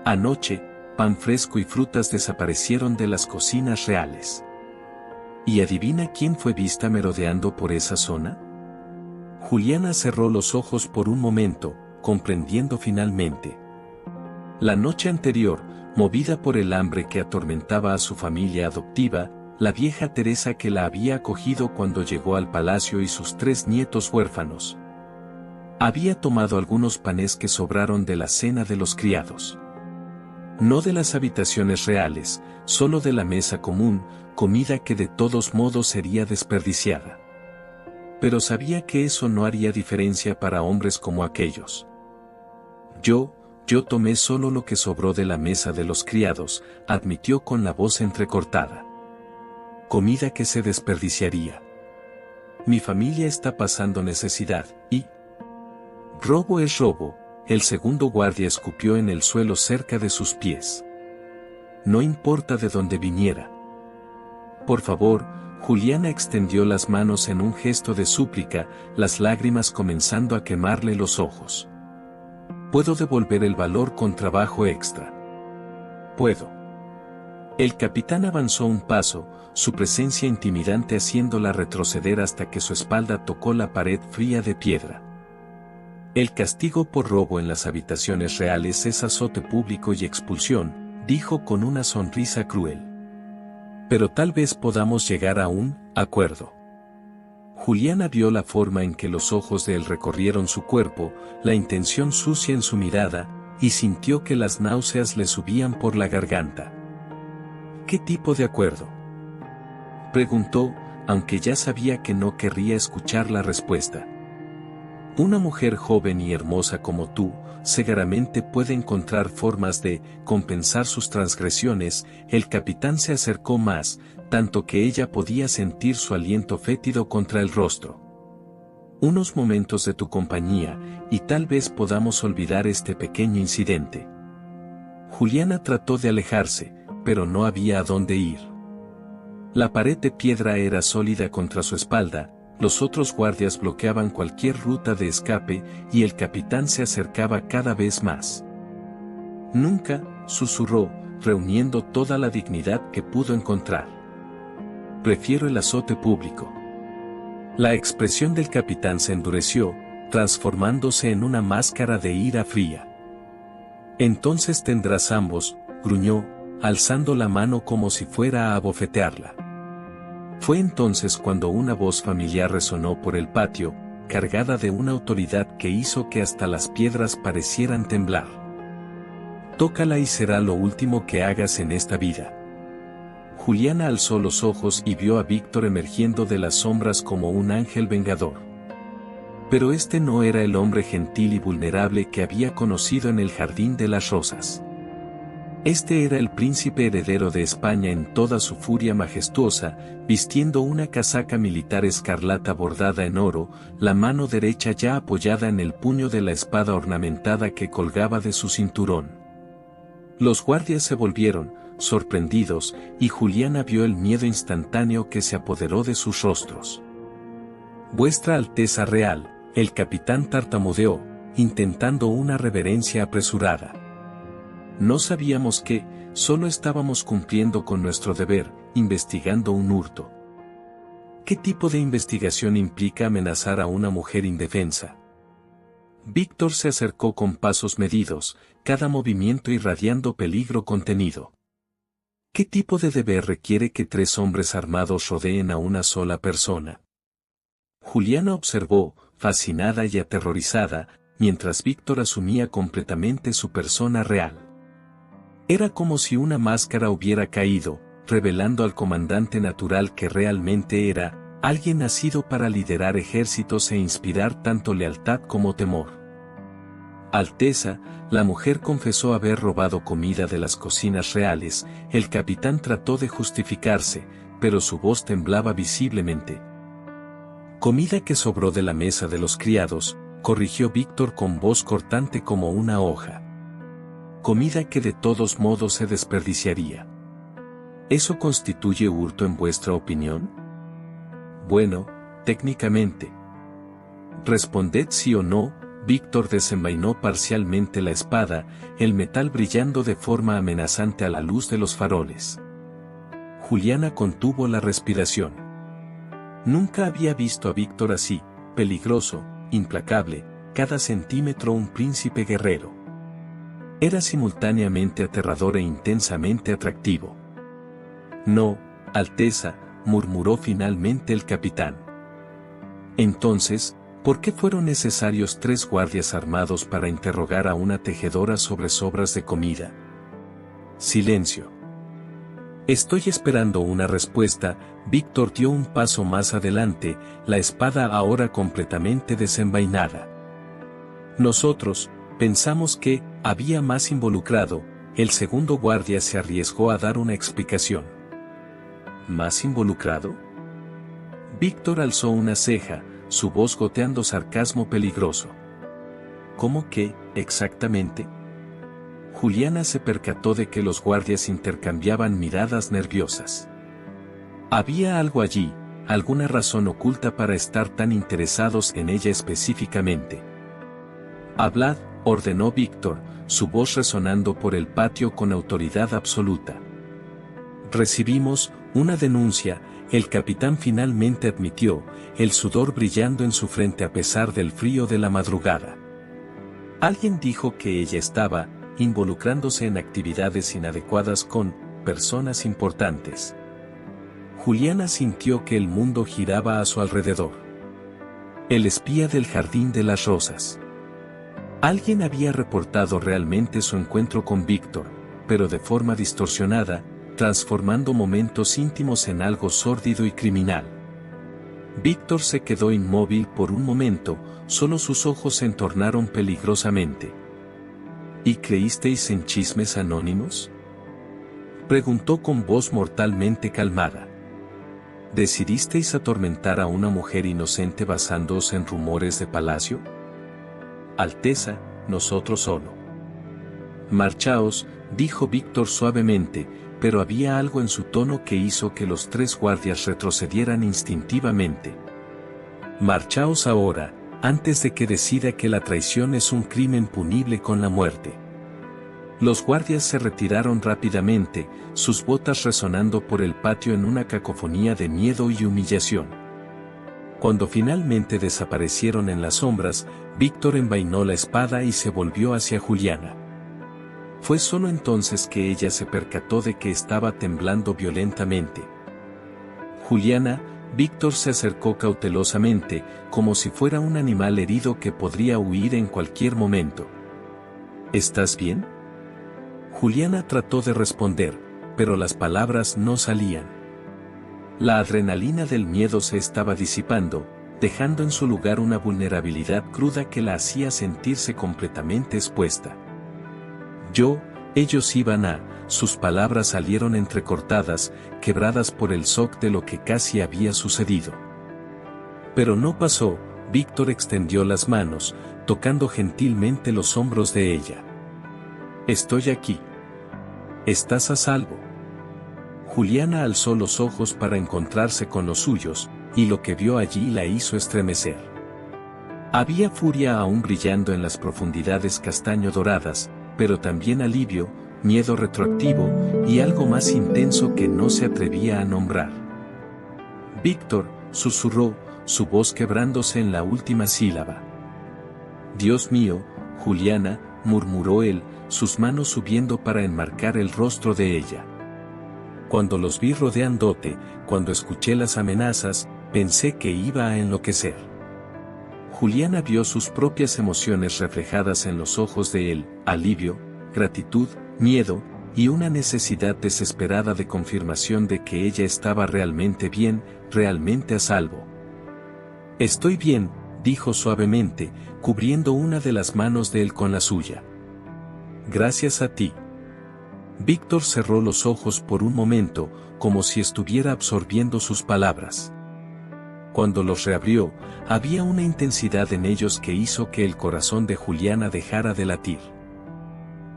Anoche, pan fresco y frutas desaparecieron de las cocinas reales. ¿Y adivina quién fue vista merodeando por esa zona? Juliana cerró los ojos por un momento, comprendiendo finalmente. La noche anterior, movida por el hambre que atormentaba a su familia adoptiva, la vieja Teresa que la había acogido cuando llegó al palacio y sus 3 nietos huérfanos, había tomado algunos panes que sobraron de la cena de los criados. No de las habitaciones reales, solo de la mesa común, comida que de todos modos sería desperdiciada. Pero sabía que eso no haría diferencia para hombres como aquellos. Yo tomé solo lo que sobró de la mesa de los criados, admitió con la voz entrecortada. Comida que se desperdiciaría. Mi familia está pasando necesidad, y... Robo es robo, el segundo guardia escupió en el suelo cerca de sus pies. No importa de dónde viniera. Por favor, Juliana extendió las manos en un gesto de súplica, las lágrimas comenzando a quemarle los ojos. Puedo devolver el valor con trabajo extra. Puedo. El capitán avanzó un paso, su presencia intimidante haciéndola retroceder hasta que su espalda tocó la pared fría de piedra. El castigo por robo en las habitaciones reales es azote público y expulsión, dijo con una sonrisa cruel. Pero tal vez podamos llegar a un acuerdo. Juliana vio la forma en que los ojos de él recorrieron su cuerpo, la intención sucia en su mirada, y sintió que las náuseas le subían por la garganta. ¿Qué tipo de acuerdo?, preguntó, aunque ya sabía que no querría escuchar la respuesta. Una mujer joven y hermosa como tú, seguramente puede encontrar formas de compensar sus transgresiones. El capitán se acercó más, tanto que ella podía sentir su aliento fétido contra el rostro. Unos momentos de tu compañía, y tal vez podamos olvidar este pequeño incidente. Juliana trató de alejarse, pero no había a dónde ir. La pared de piedra era sólida contra su espalda, los otros guardias bloqueaban cualquier ruta de escape y el capitán se acercaba cada vez más. Nunca, susurró, reuniendo toda la dignidad que pudo encontrar. Prefiero el azote público. La expresión del capitán se endureció, transformándose en una máscara de ira fría. Entonces tendrás ambos, gruñó, alzando la mano como si fuera a abofetearla. Fue entonces cuando una voz familiar resonó por el patio, cargada de una autoridad que hizo que hasta las piedras parecieran temblar. Tócala y será lo último que hagas en esta vida. Juliana alzó los ojos y vio a Víctor emergiendo de las sombras como un ángel vengador. Pero este no era el hombre gentil y vulnerable que había conocido en el Jardín de las Rosas. Este era el príncipe heredero de España en toda su furia majestuosa, vistiendo una casaca militar escarlata bordada en oro, la mano derecha ya apoyada en el puño de la espada ornamentada que colgaba de su cinturón. Los guardias se volvieron, sorprendidos, y Juliana vio el miedo instantáneo que se apoderó de sus rostros. Vuestra Alteza Real, el capitán tartamudeó, intentando una reverencia apresurada. No sabíamos que, solo estábamos cumpliendo con nuestro deber, investigando un hurto. ¿Qué tipo de investigación implica amenazar a una mujer indefensa? Víctor se acercó con pasos medidos, cada movimiento irradiando peligro contenido. ¿Qué tipo de deber requiere que 3 hombres armados rodeen a una sola persona? Juliana observó, fascinada y aterrorizada, mientras Víctor asumía completamente su persona real. Era como si una máscara hubiera caído, revelando al comandante natural que realmente era, alguien nacido para liderar ejércitos e inspirar tanto lealtad como temor. Alteza, la mujer confesó haber robado comida de las cocinas reales. El capitán trató de justificarse, pero su voz temblaba visiblemente. Comida que sobró de la mesa de los criados, corrigió Víctor con voz cortante como una hoja. Comida que de todos modos se desperdiciaría. ¿Eso constituye hurto en vuestra opinión? Bueno, técnicamente. Responded sí o no. Víctor desenvainó parcialmente la espada, el metal brillando de forma amenazante a la luz de los faroles. Juliana contuvo la respiración. Nunca había visto a Víctor así, peligroso, implacable, cada centímetro un príncipe guerrero. Era simultáneamente aterrador e intensamente atractivo. No, Alteza, murmuró finalmente el capitán. Entonces, ¿por qué fueron necesarios 3 guardias armados para interrogar a una tejedora sobre sobras de comida? Silencio. Estoy esperando una respuesta. Víctor dio un paso más adelante, la espada ahora completamente desenvainada. Nosotros, pensamos que, había más involucrado. El segundo guardia se arriesgó a dar una explicación. ¿Más involucrado? Víctor alzó una ceja, su voz goteando sarcasmo peligroso. ¿Cómo qué, exactamente? Juliana se percató de que los guardias intercambiaban miradas nerviosas. Había algo allí, alguna razón oculta para estar tan interesados en ella específicamente. Hablad, ordenó Víctor, su voz resonando por el patio con autoridad absoluta. Recibimos una denuncia. El capitán finalmente admitió, el sudor brillando en su frente a pesar del frío de la madrugada. Alguien dijo que ella estaba involucrándose en actividades inadecuadas con personas importantes. Juliana sintió que el mundo giraba a su alrededor. El espía del Jardín de las Rosas. Alguien había reportado realmente su encuentro con Víctor, pero de forma distorsionada, transformando momentos íntimos en algo sórdido y criminal. Víctor se quedó inmóvil por un momento, solo sus ojos se entornaron peligrosamente. ¿Y creísteis en chismes anónimos? Preguntó con voz mortalmente calmada. ¿Decidisteis atormentar a una mujer inocente basándoos en rumores de palacio? Alteza, nosotros solo. Marchaos, dijo Víctor suavemente, pero había algo en su tono que hizo que los 3 guardias retrocedieran instintivamente. Marchaos ahora, antes de que decida que la traición es un crimen punible con la muerte. Los guardias se retiraron rápidamente, sus botas resonando por el patio en una cacofonía de miedo y humillación. Cuando finalmente desaparecieron en las sombras, Víctor envainó la espada y se volvió hacia Juliana. Fue solo entonces que ella se percató de que estaba temblando violentamente. Juliana, Víctor se acercó cautelosamente, como si fuera un animal herido que podría huir en cualquier momento. ¿Estás bien? Juliana trató de responder, pero las palabras no salían. La adrenalina del miedo se estaba disipando, dejando en su lugar una vulnerabilidad cruda que la hacía sentirse completamente expuesta. Ellos iban a, sus palabras salieron entrecortadas, quebradas por el shock de lo que casi había sucedido. Pero no pasó. Víctor extendió las manos, tocando gentilmente los hombros de ella. Estoy aquí. Estás a salvo. Juliana alzó los ojos para encontrarse con los suyos, y lo que vio allí la hizo estremecer. Había furia aún brillando en las profundidades castaño doradas, pero también alivio, miedo retroactivo, y algo más intenso que no se atrevía a nombrar. Víctor, susurró, su voz quebrándose en la última sílaba. Dios mío, Juliana, murmuró él, sus manos subiendo para enmarcar el rostro de ella. Cuando los vi rodeándote, cuando escuché las amenazas, pensé que iba a enloquecer. Juliana vio sus propias emociones reflejadas en los ojos de él, alivio, gratitud, miedo, y una necesidad desesperada de confirmación de que ella estaba realmente bien, realmente a salvo. Estoy bien, dijo suavemente, cubriendo una de las manos de él con la suya. Gracias a ti. Víctor cerró los ojos por un momento, como si estuviera absorbiendo sus palabras. Cuando los reabrió, había una intensidad en ellos que hizo que el corazón de Juliana dejara de latir.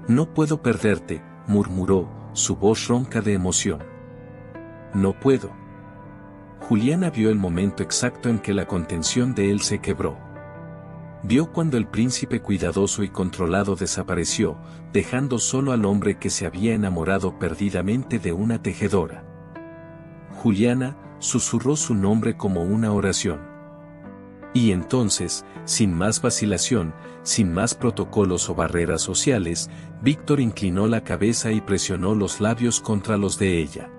No puedo perderte, murmuró, su voz ronca de emoción. No puedo. Juliana vio el momento exacto en que la contención de él se quebró. Vio cuando el príncipe cuidadoso y controlado desapareció, dejando solo al hombre que se había enamorado perdidamente de una tejedora. Juliana, susurró su nombre como una oración. Y entonces, sin más vacilación, sin más protocolos o barreras sociales, Víctor inclinó la cabeza y presionó los labios contra los de ella.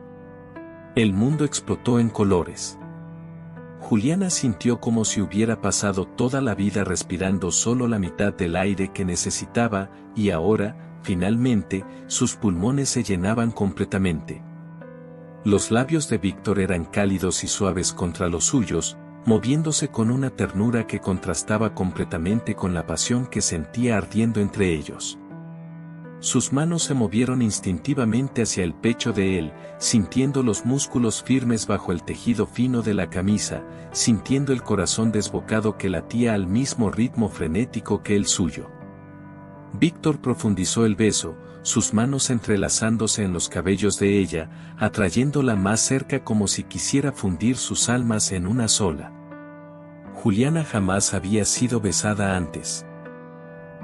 El mundo explotó en colores. Juliana sintió como si hubiera pasado toda la vida respirando solo la mitad del aire que necesitaba, y ahora, finalmente, sus pulmones se llenaban completamente. Los labios de Víctor eran cálidos y suaves contra los suyos, moviéndose con una ternura que contrastaba completamente con la pasión que sentía ardiendo entre ellos. Sus manos se movieron instintivamente hacia el pecho de él, sintiendo los músculos firmes bajo el tejido fino de la camisa, sintiendo el corazón desbocado que latía al mismo ritmo frenético que el suyo. Víctor profundizó el beso, sus manos entrelazándose en los cabellos de ella, atrayéndola más cerca como si quisiera fundir sus almas en una sola. Juliana jamás había sido besada antes.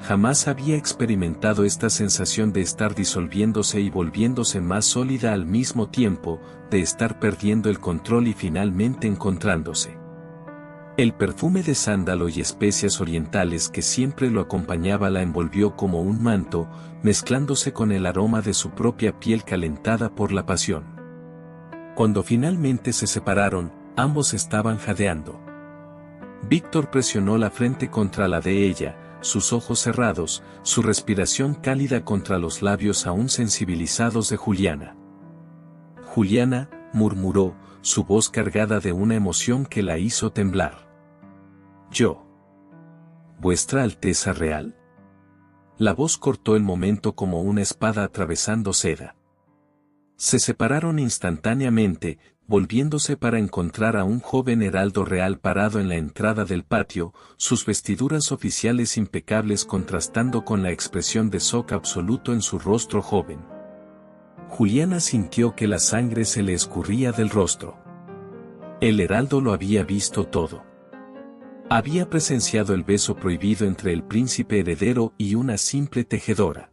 Jamás había experimentado esta sensación de estar disolviéndose y volviéndose más sólida al mismo tiempo, de estar perdiendo el control y finalmente encontrándose. El perfume de sándalo y especias orientales que siempre lo acompañaba la envolvió como un manto, mezclándose con el aroma de su propia piel calentada por la pasión. Cuando finalmente se separaron, ambos estaban jadeando. Víctor presionó la frente contra la de ella, sus ojos cerrados, su respiración cálida contra los labios aún sensibilizados de Juliana. Juliana, murmuró, su voz cargada de una emoción que la hizo temblar. Yo. ¿Vuestra Alteza Real? La voz cortó el momento como una espada atravesando seda. Se separaron instantáneamente, volviéndose para encontrar a un joven heraldo real parado en la entrada del patio, sus vestiduras oficiales impecables contrastando con la expresión de shock absoluto en su rostro joven. Juliana sintió que la sangre se le escurría del rostro. El heraldo lo había visto todo. Había presenciado el beso prohibido entre el príncipe heredero y una simple tejedora.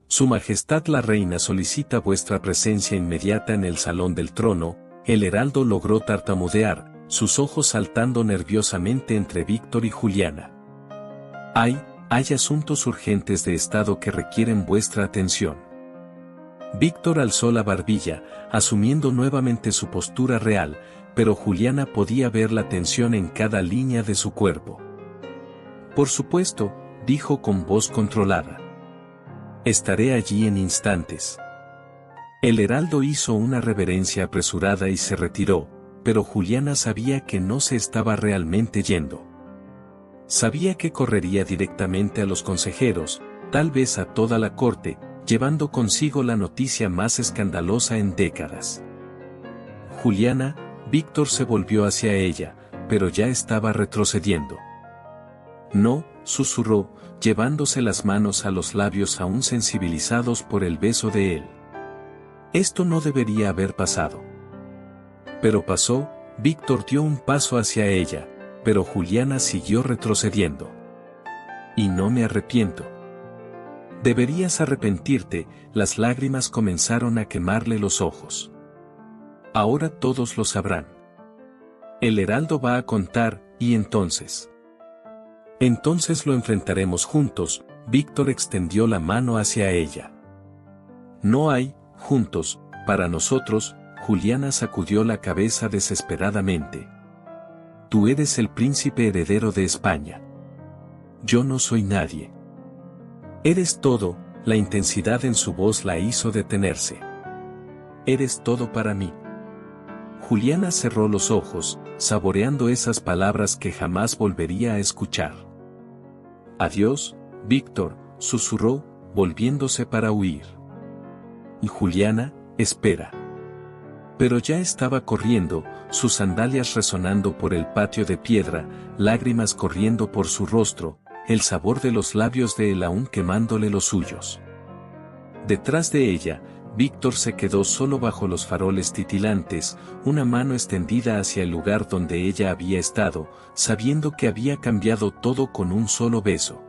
Su Majestad la Reina solicita vuestra presencia inmediata en el salón del trono. El heraldo logró tartamudear, sus ojos saltando nerviosamente entre Víctor y Juliana. Hay asuntos urgentes de estado que requieren vuestra atención. Víctor alzó la barbilla, asumiendo nuevamente su postura real, pero Juliana podía ver la tensión en cada línea de su cuerpo. Por supuesto, dijo con voz controlada. Estaré allí en instantes. El heraldo hizo una reverencia apresurada y se retiró, pero Juliana sabía que no se estaba realmente yendo. Sabía que correría directamente a los consejeros, tal vez a toda la corte, llevando consigo la noticia más escandalosa en décadas. Juliana, Víctor se volvió hacia ella, pero ya estaba retrocediendo. No, susurró, llevándose las manos a los labios aún sensibilizados por el beso de él. Esto no debería haber pasado. Pero pasó. Víctor dio un paso hacia ella, pero Juliana siguió retrocediendo. Y no me arrepiento. Deberías arrepentirte. Las lágrimas comenzaron a quemarle los ojos. Ahora todos lo sabrán. El heraldo va a contar, y entonces. Entonces lo enfrentaremos juntos. Víctor extendió la mano hacia ella. No hay, juntos, para nosotros. Juliana sacudió la cabeza desesperadamente. Tú eres el príncipe heredero de España. Yo no soy nadie. Eres todo. La intensidad en su voz la hizo detenerse. Eres todo para mí. Juliana cerró los ojos, saboreando esas palabras que jamás volvería a escuchar. Adiós, Víctor, susurró, volviéndose para huir. Y Juliana, espera. Pero ya estaba corriendo, sus sandalias resonando por el patio de piedra, lágrimas corriendo por su rostro, el sabor de los labios de él aún quemándole los suyos. Detrás de ella, Víctor se quedó solo bajo los faroles titilantes, una mano extendida hacia el lugar donde ella había estado, sabiendo que había cambiado todo con un solo beso.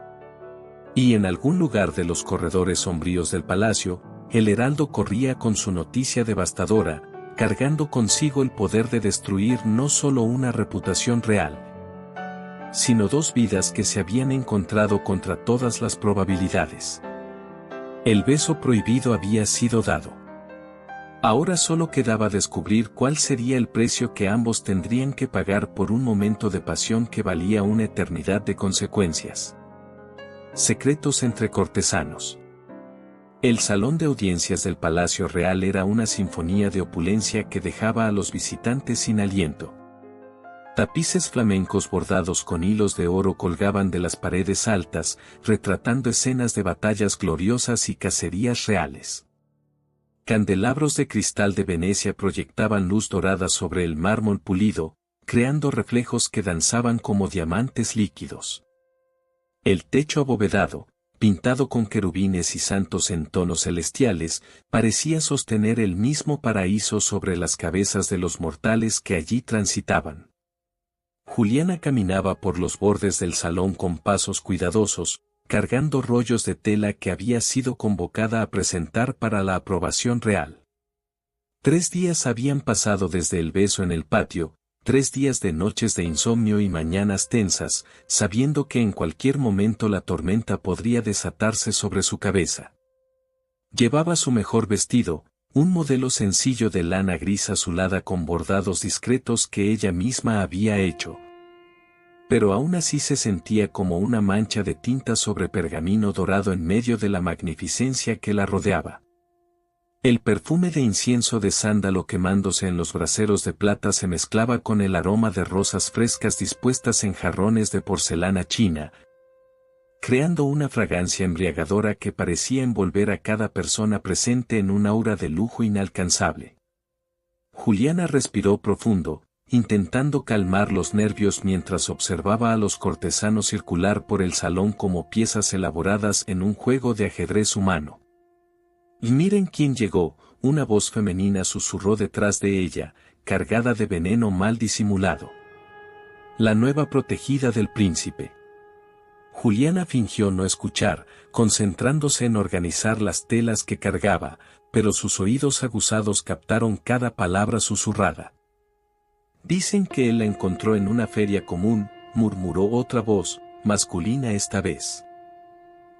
Y en algún lugar de los corredores sombríos del palacio, el heraldo corría con su noticia devastadora, cargando consigo el poder de destruir no solo una reputación real, sino dos vidas que se habían encontrado contra todas las probabilidades. El beso prohibido había sido dado. Ahora solo quedaba descubrir cuál sería el precio que ambos tendrían que pagar por un momento de pasión que valía una eternidad de consecuencias. Secretos entre cortesanos. El salón de audiencias del Palacio Real era una sinfonía de opulencia que dejaba a los visitantes sin aliento. Tapices flamencos bordados con hilos de oro colgaban de las paredes altas, retratando escenas de batallas gloriosas y cacerías reales. Candelabros de cristal de Venecia proyectaban luz dorada sobre el mármol pulido, creando reflejos que danzaban como diamantes líquidos. El techo abovedado, pintado con querubines y santos en tonos celestiales, parecía sostener el mismo paraíso sobre las cabezas de los mortales que allí transitaban. Juliana caminaba por los bordes del salón con pasos cuidadosos, cargando rollos de tela que había sido convocada a presentar para la aprobación real. 3 días habían pasado desde el beso en el patio, 3 días de noches de insomnio y mañanas tensas, sabiendo que en cualquier momento la tormenta podría desatarse sobre su cabeza. Llevaba su mejor vestido, un modelo sencillo de lana gris azulada con bordados discretos que ella misma había hecho. Pero aún así se sentía como una mancha de tinta sobre pergamino dorado en medio de la magnificencia que la rodeaba. El perfume de incienso de sándalo quemándose en los braseros de plata se mezclaba con el aroma de rosas frescas dispuestas en jarrones de porcelana china, creando una fragancia embriagadora que parecía envolver a cada persona presente en un aura de lujo inalcanzable. Juliana respiró profundo, intentando calmar los nervios mientras observaba a los cortesanos circular por el salón como piezas elaboradas en un juego de ajedrez humano. «Y miren quién llegó», una voz femenina susurró detrás de ella, cargada de veneno mal disimulado. La nueva protegida del príncipe. Juliana fingió no escuchar, concentrándose en organizar las telas que cargaba, pero sus oídos aguzados captaron cada palabra susurrada. «Dicen que él la encontró en una feria común», murmuró otra voz, masculina esta vez.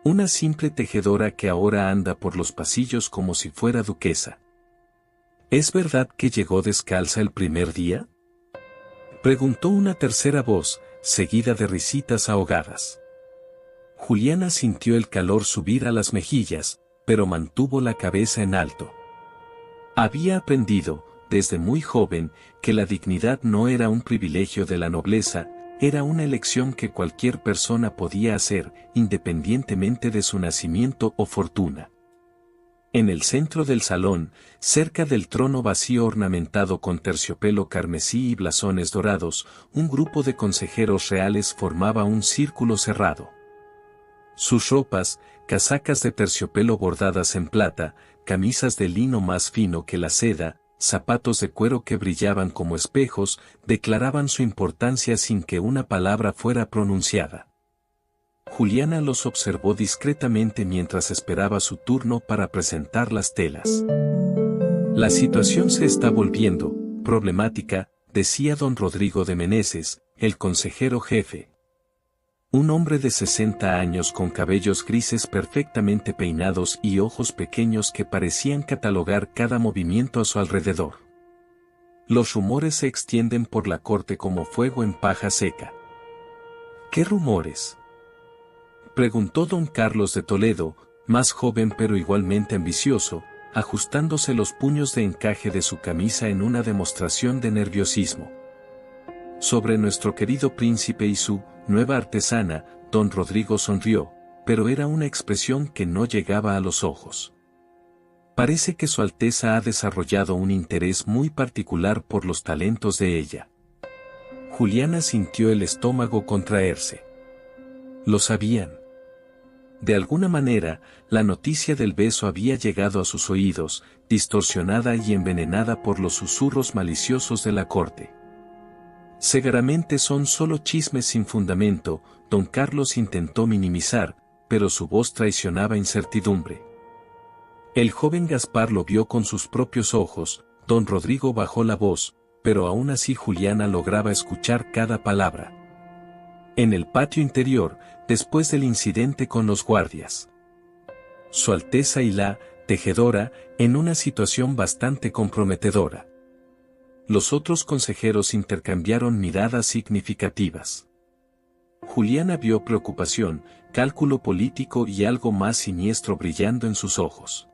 «Una simple tejedora que ahora anda por los pasillos como si fuera duquesa». «¿Es verdad que llegó descalza el primer día?», preguntó una tercera voz, seguida de risitas ahogadas. Juliana sintió el calor subir a las mejillas, pero mantuvo la cabeza en alto. Había aprendido, desde muy joven, que la dignidad no era un privilegio de la nobleza, era una elección que cualquier persona podía hacer, independientemente de su nacimiento o fortuna. En el centro del salón, cerca del trono vacío ornamentado con terciopelo carmesí y blasones dorados, un grupo de consejeros reales formaba un círculo cerrado. Sus ropas, casacas de terciopelo bordadas en plata, camisas de lino más fino que la seda, zapatos de cuero que brillaban como espejos, declaraban su importancia sin que una palabra fuera pronunciada. Juliana los observó discretamente mientras esperaba su turno para presentar las telas. La situación se está volviendo problemática, decía don Rodrigo de Meneses, el consejero jefe. Un hombre de 60 años con cabellos grises perfectamente peinados y ojos pequeños que parecían catalogar cada movimiento a su alrededor. Los rumores se extienden por la corte como fuego en paja seca. ¿Qué rumores?, preguntó don Carlos de Toledo, más joven pero igualmente ambicioso, ajustándose los puños de encaje de su camisa en una demostración de nerviosismo. Sobre nuestro querido príncipe y su nueva artesana, don Rodrigo sonrió, pero era una expresión que no llegaba a los ojos. Parece que su Alteza ha desarrollado un interés muy particular por los talentos de ella. Juliana sintió el estómago contraerse. ¿Lo sabían? De alguna manera, la noticia del beso había llegado a sus oídos, distorsionada y envenenada por los susurros maliciosos de la corte. Seguramente son solo chismes sin fundamento, don Carlos intentó minimizar, pero su voz traicionaba incertidumbre. El joven Gaspar lo vio con sus propios ojos, don Rodrigo bajó la voz, pero aún así Juliana lograba escuchar cada palabra. En el patio interior, después del incidente con los guardias. Su Alteza y la tejedora, en una situación bastante comprometedora. Los otros consejeros intercambiaron miradas significativas. Juliana vio preocupación, cálculo político y algo más siniestro brillando en sus ojos.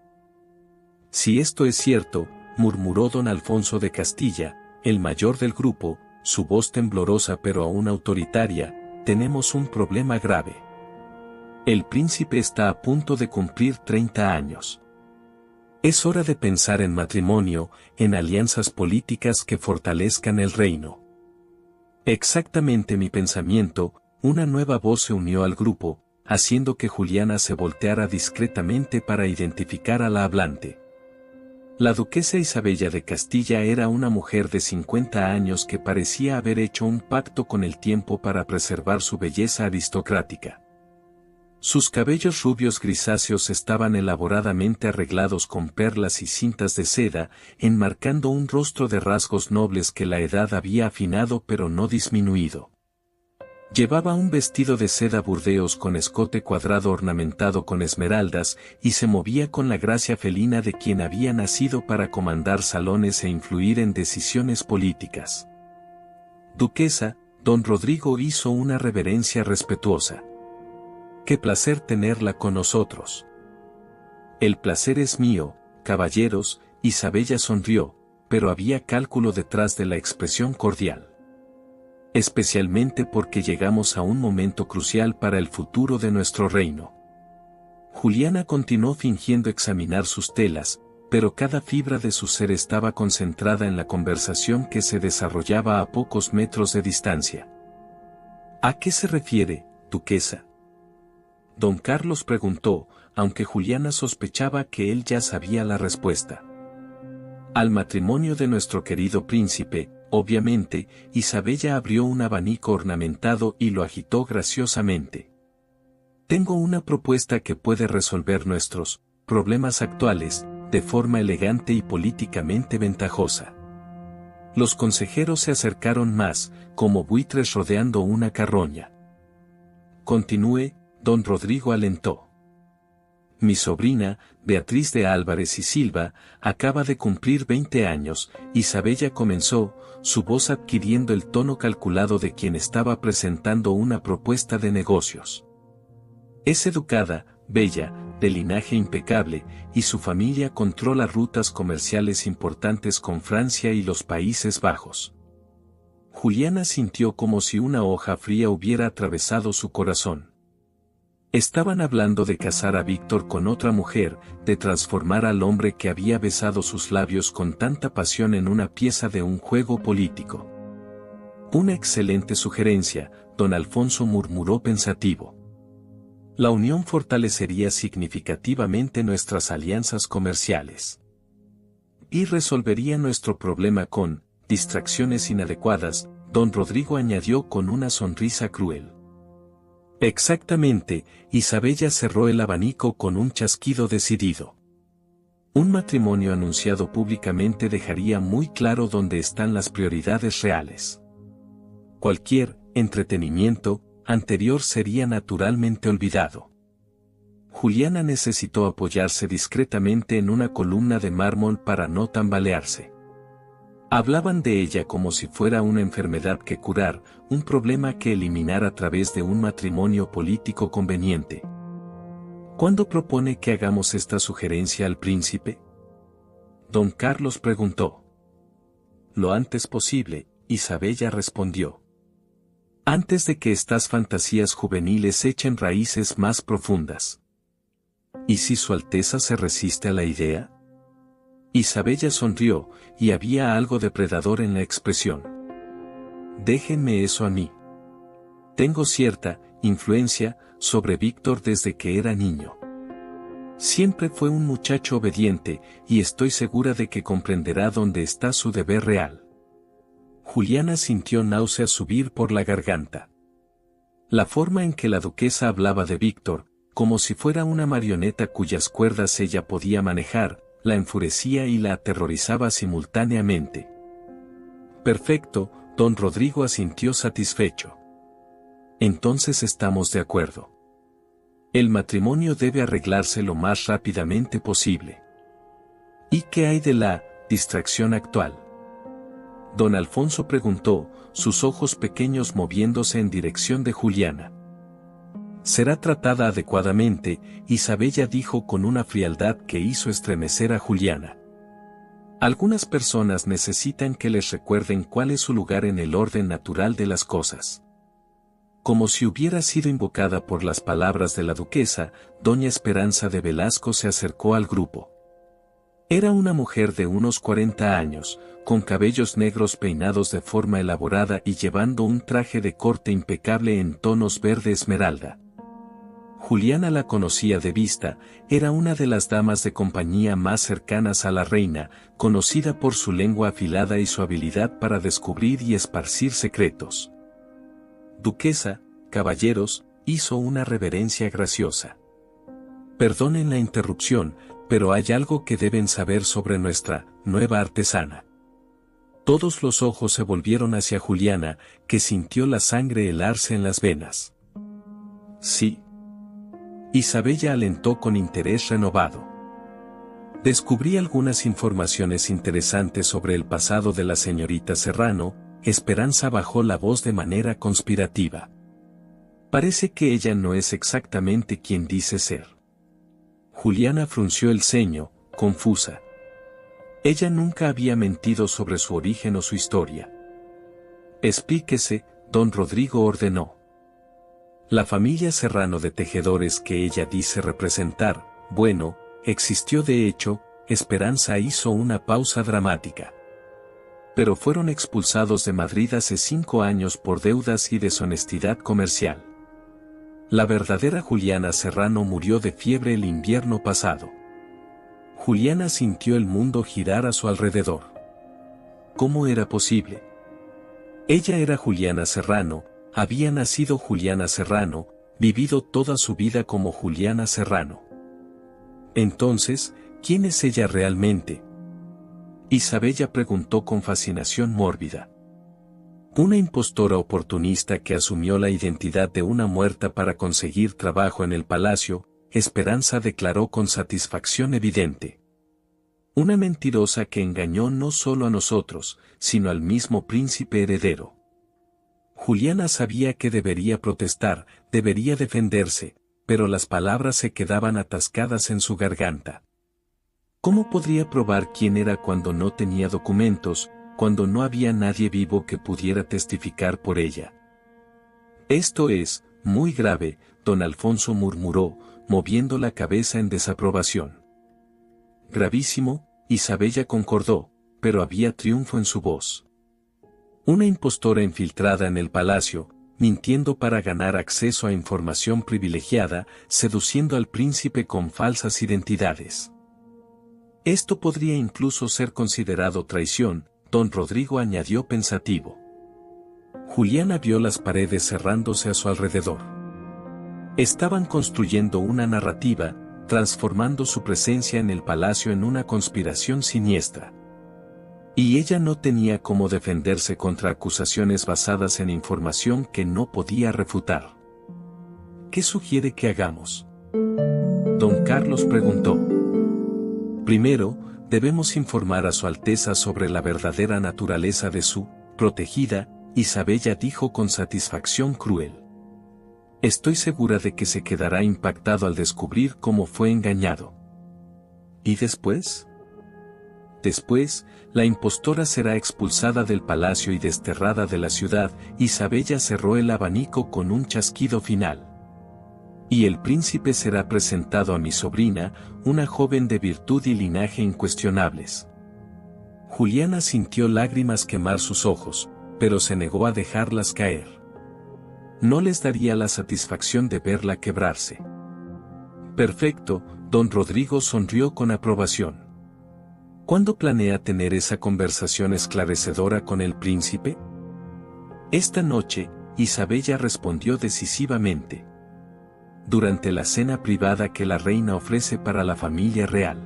Si esto es cierto, murmuró don Alfonso de Castilla, el mayor del grupo, su voz temblorosa pero aún autoritaria, tenemos un problema grave. El príncipe está a punto de cumplir 30 años. Es hora de pensar en matrimonio, en alianzas políticas que fortalezcan el reino. Exactamente mi pensamiento, una nueva voz se unió al grupo, haciendo que Juliana se volteara discretamente para identificar a la hablante. La duquesa Isabella de Castilla era una mujer de 50 años que parecía haber hecho un pacto con el tiempo para preservar su belleza aristocrática. Sus cabellos rubios grisáceos estaban elaboradamente arreglados con perlas y cintas de seda, enmarcando un rostro de rasgos nobles que la edad había afinado pero no disminuido. Llevaba un vestido de seda burdeos con escote cuadrado ornamentado con esmeraldas y se movía con la gracia felina de quien había nacido para comandar salones e influir en decisiones políticas. Duquesa, don Rodrigo hizo una reverencia respetuosa. Qué placer tenerla con nosotros. El placer es mío, caballeros, Isabella sonrió, pero había cálculo detrás de la expresión cordial. Especialmente porque llegamos a un momento crucial para el futuro de nuestro reino. Juliana continuó fingiendo examinar sus telas, pero cada fibra de su ser estaba concentrada en la conversación que se desarrollaba a pocos metros de distancia. ¿A qué se refiere, duquesa?, don Carlos preguntó, aunque Juliana sospechaba que él ya sabía la respuesta. Al matrimonio de nuestro querido príncipe. Obviamente, Isabella abrió un abanico ornamentado y lo agitó graciosamente. Tengo una propuesta que puede resolver nuestros problemas actuales, de forma elegante y políticamente ventajosa. Los consejeros se acercaron más, como buitres rodeando una carroña. Continúe, don Rodrigo alentó. Mi sobrina, Beatriz de Álvarez y Silva, acaba de cumplir 20 años, Isabella comenzó, su voz adquiriendo el tono calculado de quien estaba presentando una propuesta de negocios. Es educada, bella, de linaje impecable, y su familia controla rutas comerciales importantes con Francia y los Países Bajos. Juliana sintió como si una hoja fría hubiera atravesado su corazón. Estaban hablando de casar a Víctor con otra mujer, de transformar al hombre que había besado sus labios con tanta pasión en una pieza de un juego político. Una excelente sugerencia, don Alfonso murmuró pensativo. La unión fortalecería significativamente nuestras alianzas comerciales. Y resolvería nuestro problema con distracciones inadecuadas, don Rodrigo añadió con una sonrisa cruel. Exactamente, Isabella cerró el abanico con un chasquido decidido. Un matrimonio anunciado públicamente dejaría muy claro dónde están las prioridades reales. Cualquier entretenimiento anterior sería naturalmente olvidado. Juliana necesitó apoyarse discretamente en una columna de mármol para no tambalearse. Hablaban de ella como si fuera una enfermedad que curar, un problema que eliminar a través de un matrimonio político conveniente. ¿Cuándo propone que hagamos esta sugerencia al príncipe? Don Carlos preguntó. Lo antes posible, Isabella respondió. Antes de que estas fantasías juveniles echen raíces más profundas. ¿Y si Su Alteza se resiste a la idea? Isabella sonrió, y había algo depredador en la expresión. Déjenme eso a mí. Tengo cierta influencia sobre Víctor desde que era niño. Siempre fue un muchacho obediente, y estoy segura de que comprenderá dónde está su deber real. Juliana sintió náuseas subir por la garganta. La forma en que la duquesa hablaba de Víctor, como si fuera una marioneta cuyas cuerdas ella podía manejar, la enfurecía y la aterrorizaba simultáneamente. Perfecto, don Rodrigo asintió satisfecho. Entonces estamos de acuerdo. El matrimonio debe arreglarse lo más rápidamente posible. ¿Y qué hay de la distracción actual? Don Alfonso preguntó, sus ojos pequeños moviéndose en dirección de Juliana. Será tratada adecuadamente, Isabella dijo con una frialdad que hizo estremecer a Juliana. Algunas personas necesitan que les recuerden cuál es su lugar en el orden natural de las cosas. Como si hubiera sido invocada por las palabras de la duquesa, doña Esperanza de Velasco se acercó al grupo. Era una mujer de unos 40 años, con cabellos negros peinados de forma elaborada y llevando un traje de corte impecable en tonos verde esmeralda. Juliana la conocía de vista, era una de las damas de compañía más cercanas a la reina, conocida por su lengua afilada y su habilidad para descubrir y esparcir secretos. Duquesa, caballeros, hizo una reverencia graciosa. Perdonen la interrupción, pero hay algo que deben saber sobre nuestra nueva artesana. Todos los ojos se volvieron hacia Juliana, que sintió la sangre helarse en las venas. Sí. Isabella alentó con interés renovado. Descubrí algunas informaciones interesantes sobre el pasado de la señorita Serrano. Esperanza bajó la voz de manera conspirativa. Parece que ella no es exactamente quien dice ser. Juliana frunció el ceño, confusa. Ella nunca había mentido sobre su origen o su historia. Explíquese, don Rodrigo ordenó. La familia Serrano de tejedores que ella dice representar, bueno, existió de hecho. Esperanza hizo una pausa dramática. Pero fueron expulsados de Madrid hace 5 años por deudas y deshonestidad comercial. La verdadera Juliana Serrano murió de fiebre el invierno pasado. Juliana sintió el mundo girar a su alrededor. ¿Cómo era posible? Ella era Juliana Serrano, había nacido Juliana Serrano, vivido toda su vida como Juliana Serrano. Entonces, ¿quién es ella realmente? Isabella preguntó con fascinación mórbida. Una impostora oportunista que asumió la identidad de una muerta para conseguir trabajo en el palacio, Esperanza declaró con satisfacción evidente. Una mentirosa que engañó no solo a nosotros, sino al mismo príncipe heredero. Juliana sabía que debería protestar, debería defenderse, pero las palabras se quedaban atascadas en su garganta. ¿Cómo podría probar quién era cuando no tenía documentos, cuando no había nadie vivo que pudiera testificar por ella? Esto es muy grave, don Alfonso murmuró, moviendo la cabeza en desaprobación. Gravísimo, Isabella concordó, pero había triunfo en su voz. Una impostora infiltrada en el palacio, mintiendo para ganar acceso a información privilegiada, seduciendo al príncipe con falsas identidades. Esto podría incluso ser considerado traición, don Rodrigo añadió pensativo. Juliana vio las paredes cerrándose a su alrededor. Estaban construyendo una narrativa, transformando su presencia en el palacio en una conspiración siniestra. Y ella no tenía cómo defenderse contra acusaciones basadas en información que no podía refutar. ¿Qué sugiere que hagamos? Don Carlos preguntó. Primero, debemos informar a Su Alteza sobre la verdadera naturaleza de su protegida, Isabella dijo con satisfacción cruel. Estoy segura de que se quedará impactado al descubrir cómo fue engañado. ¿Y después? Después, la impostora será expulsada del palacio y desterrada de la ciudad. Isabella cerró el abanico con un chasquido final. Y el príncipe será presentado a mi sobrina, una joven de virtud y linaje incuestionables. Juliana sintió lágrimas quemar sus ojos, pero se negó a dejarlas caer. No les daría la satisfacción de verla quebrarse. Perfecto, don Rodrigo sonrió con aprobación. ¿Cuándo planea tener esa conversación esclarecedora con el príncipe? Esta noche, Isabella respondió decisivamente. Durante la cena privada que la reina ofrece para la familia real.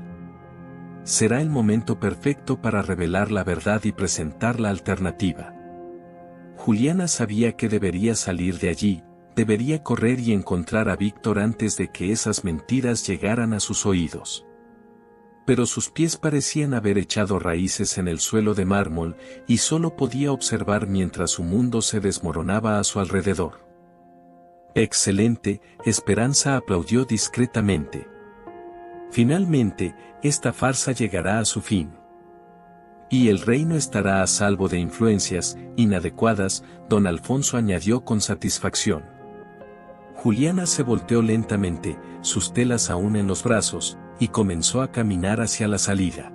Será el momento perfecto para revelar la verdad y presentar la alternativa. Juliana sabía que debería salir de allí, debería correr y encontrar a Víctor antes de que esas mentiras llegaran a sus oídos. Pero sus pies parecían haber echado raíces en el suelo de mármol y solo podía observar mientras su mundo se desmoronaba a su alrededor. Excelente, Esperanza aplaudió discretamente. Finalmente, esta farsa llegará a su fin. Y el reino estará a salvo de influencias inadecuadas, don Alfonso añadió con satisfacción. Juliana se volteó lentamente, sus telas aún en los brazos, y comenzó a caminar hacia la salida.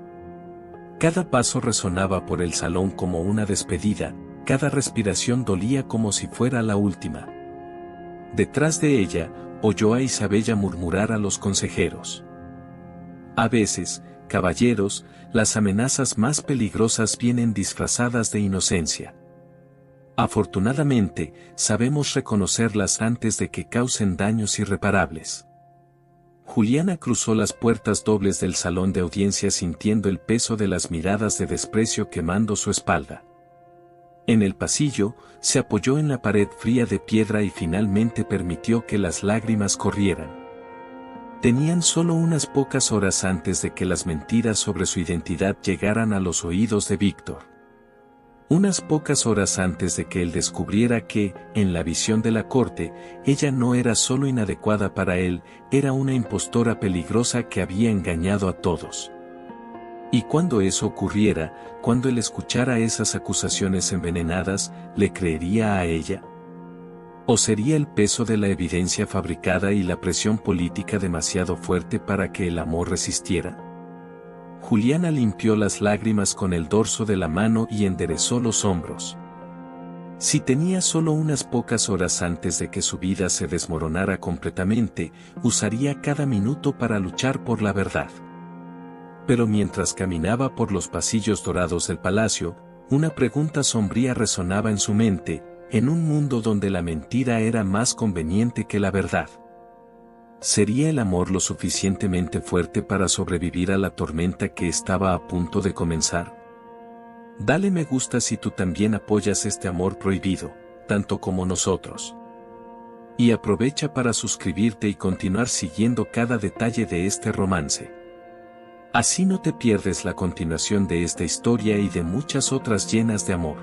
Cada paso resonaba por el salón como una despedida, cada respiración dolía como si fuera la última. Detrás de ella, oyó a Isabella murmurar a los consejeros. A veces, caballeros, las amenazas más peligrosas vienen disfrazadas de inocencia. Afortunadamente, sabemos reconocerlas antes de que causen daños irreparables. Juliana cruzó las puertas dobles del salón de audiencia sintiendo el peso de las miradas de desprecio quemando su espalda. En el pasillo, se apoyó en la pared fría de piedra y finalmente permitió que las lágrimas corrieran. Tenían solo unas pocas horas antes de que las mentiras sobre su identidad llegaran a los oídos de Víctor. Unas pocas horas antes de que él descubriera que, en la visión de la corte, ella no era solo inadecuada para él, era una impostora peligrosa que había engañado a todos. Y cuando eso ocurriera, cuando él escuchara esas acusaciones envenenadas, ¿le creería a ella? ¿O sería el peso de la evidencia fabricada y la presión política demasiado fuerte para que el amor resistiera? Juliana limpió las lágrimas con el dorso de la mano y enderezó los hombros. Si tenía solo unas pocas horas antes de que su vida se desmoronara completamente, usaría cada minuto para luchar por la verdad. Pero mientras caminaba por los pasillos dorados del palacio, una pregunta sombría resonaba en su mente, en un mundo donde la mentira era más conveniente que la verdad. ¿Sería el amor lo suficientemente fuerte para sobrevivir a la tormenta que estaba a punto de comenzar? Dale me gusta si tú también apoyas este amor prohibido, tanto como nosotros. Y aprovecha para suscribirte y continuar siguiendo cada detalle de este romance. Así no te pierdes la continuación de esta historia y de muchas otras llenas de amor.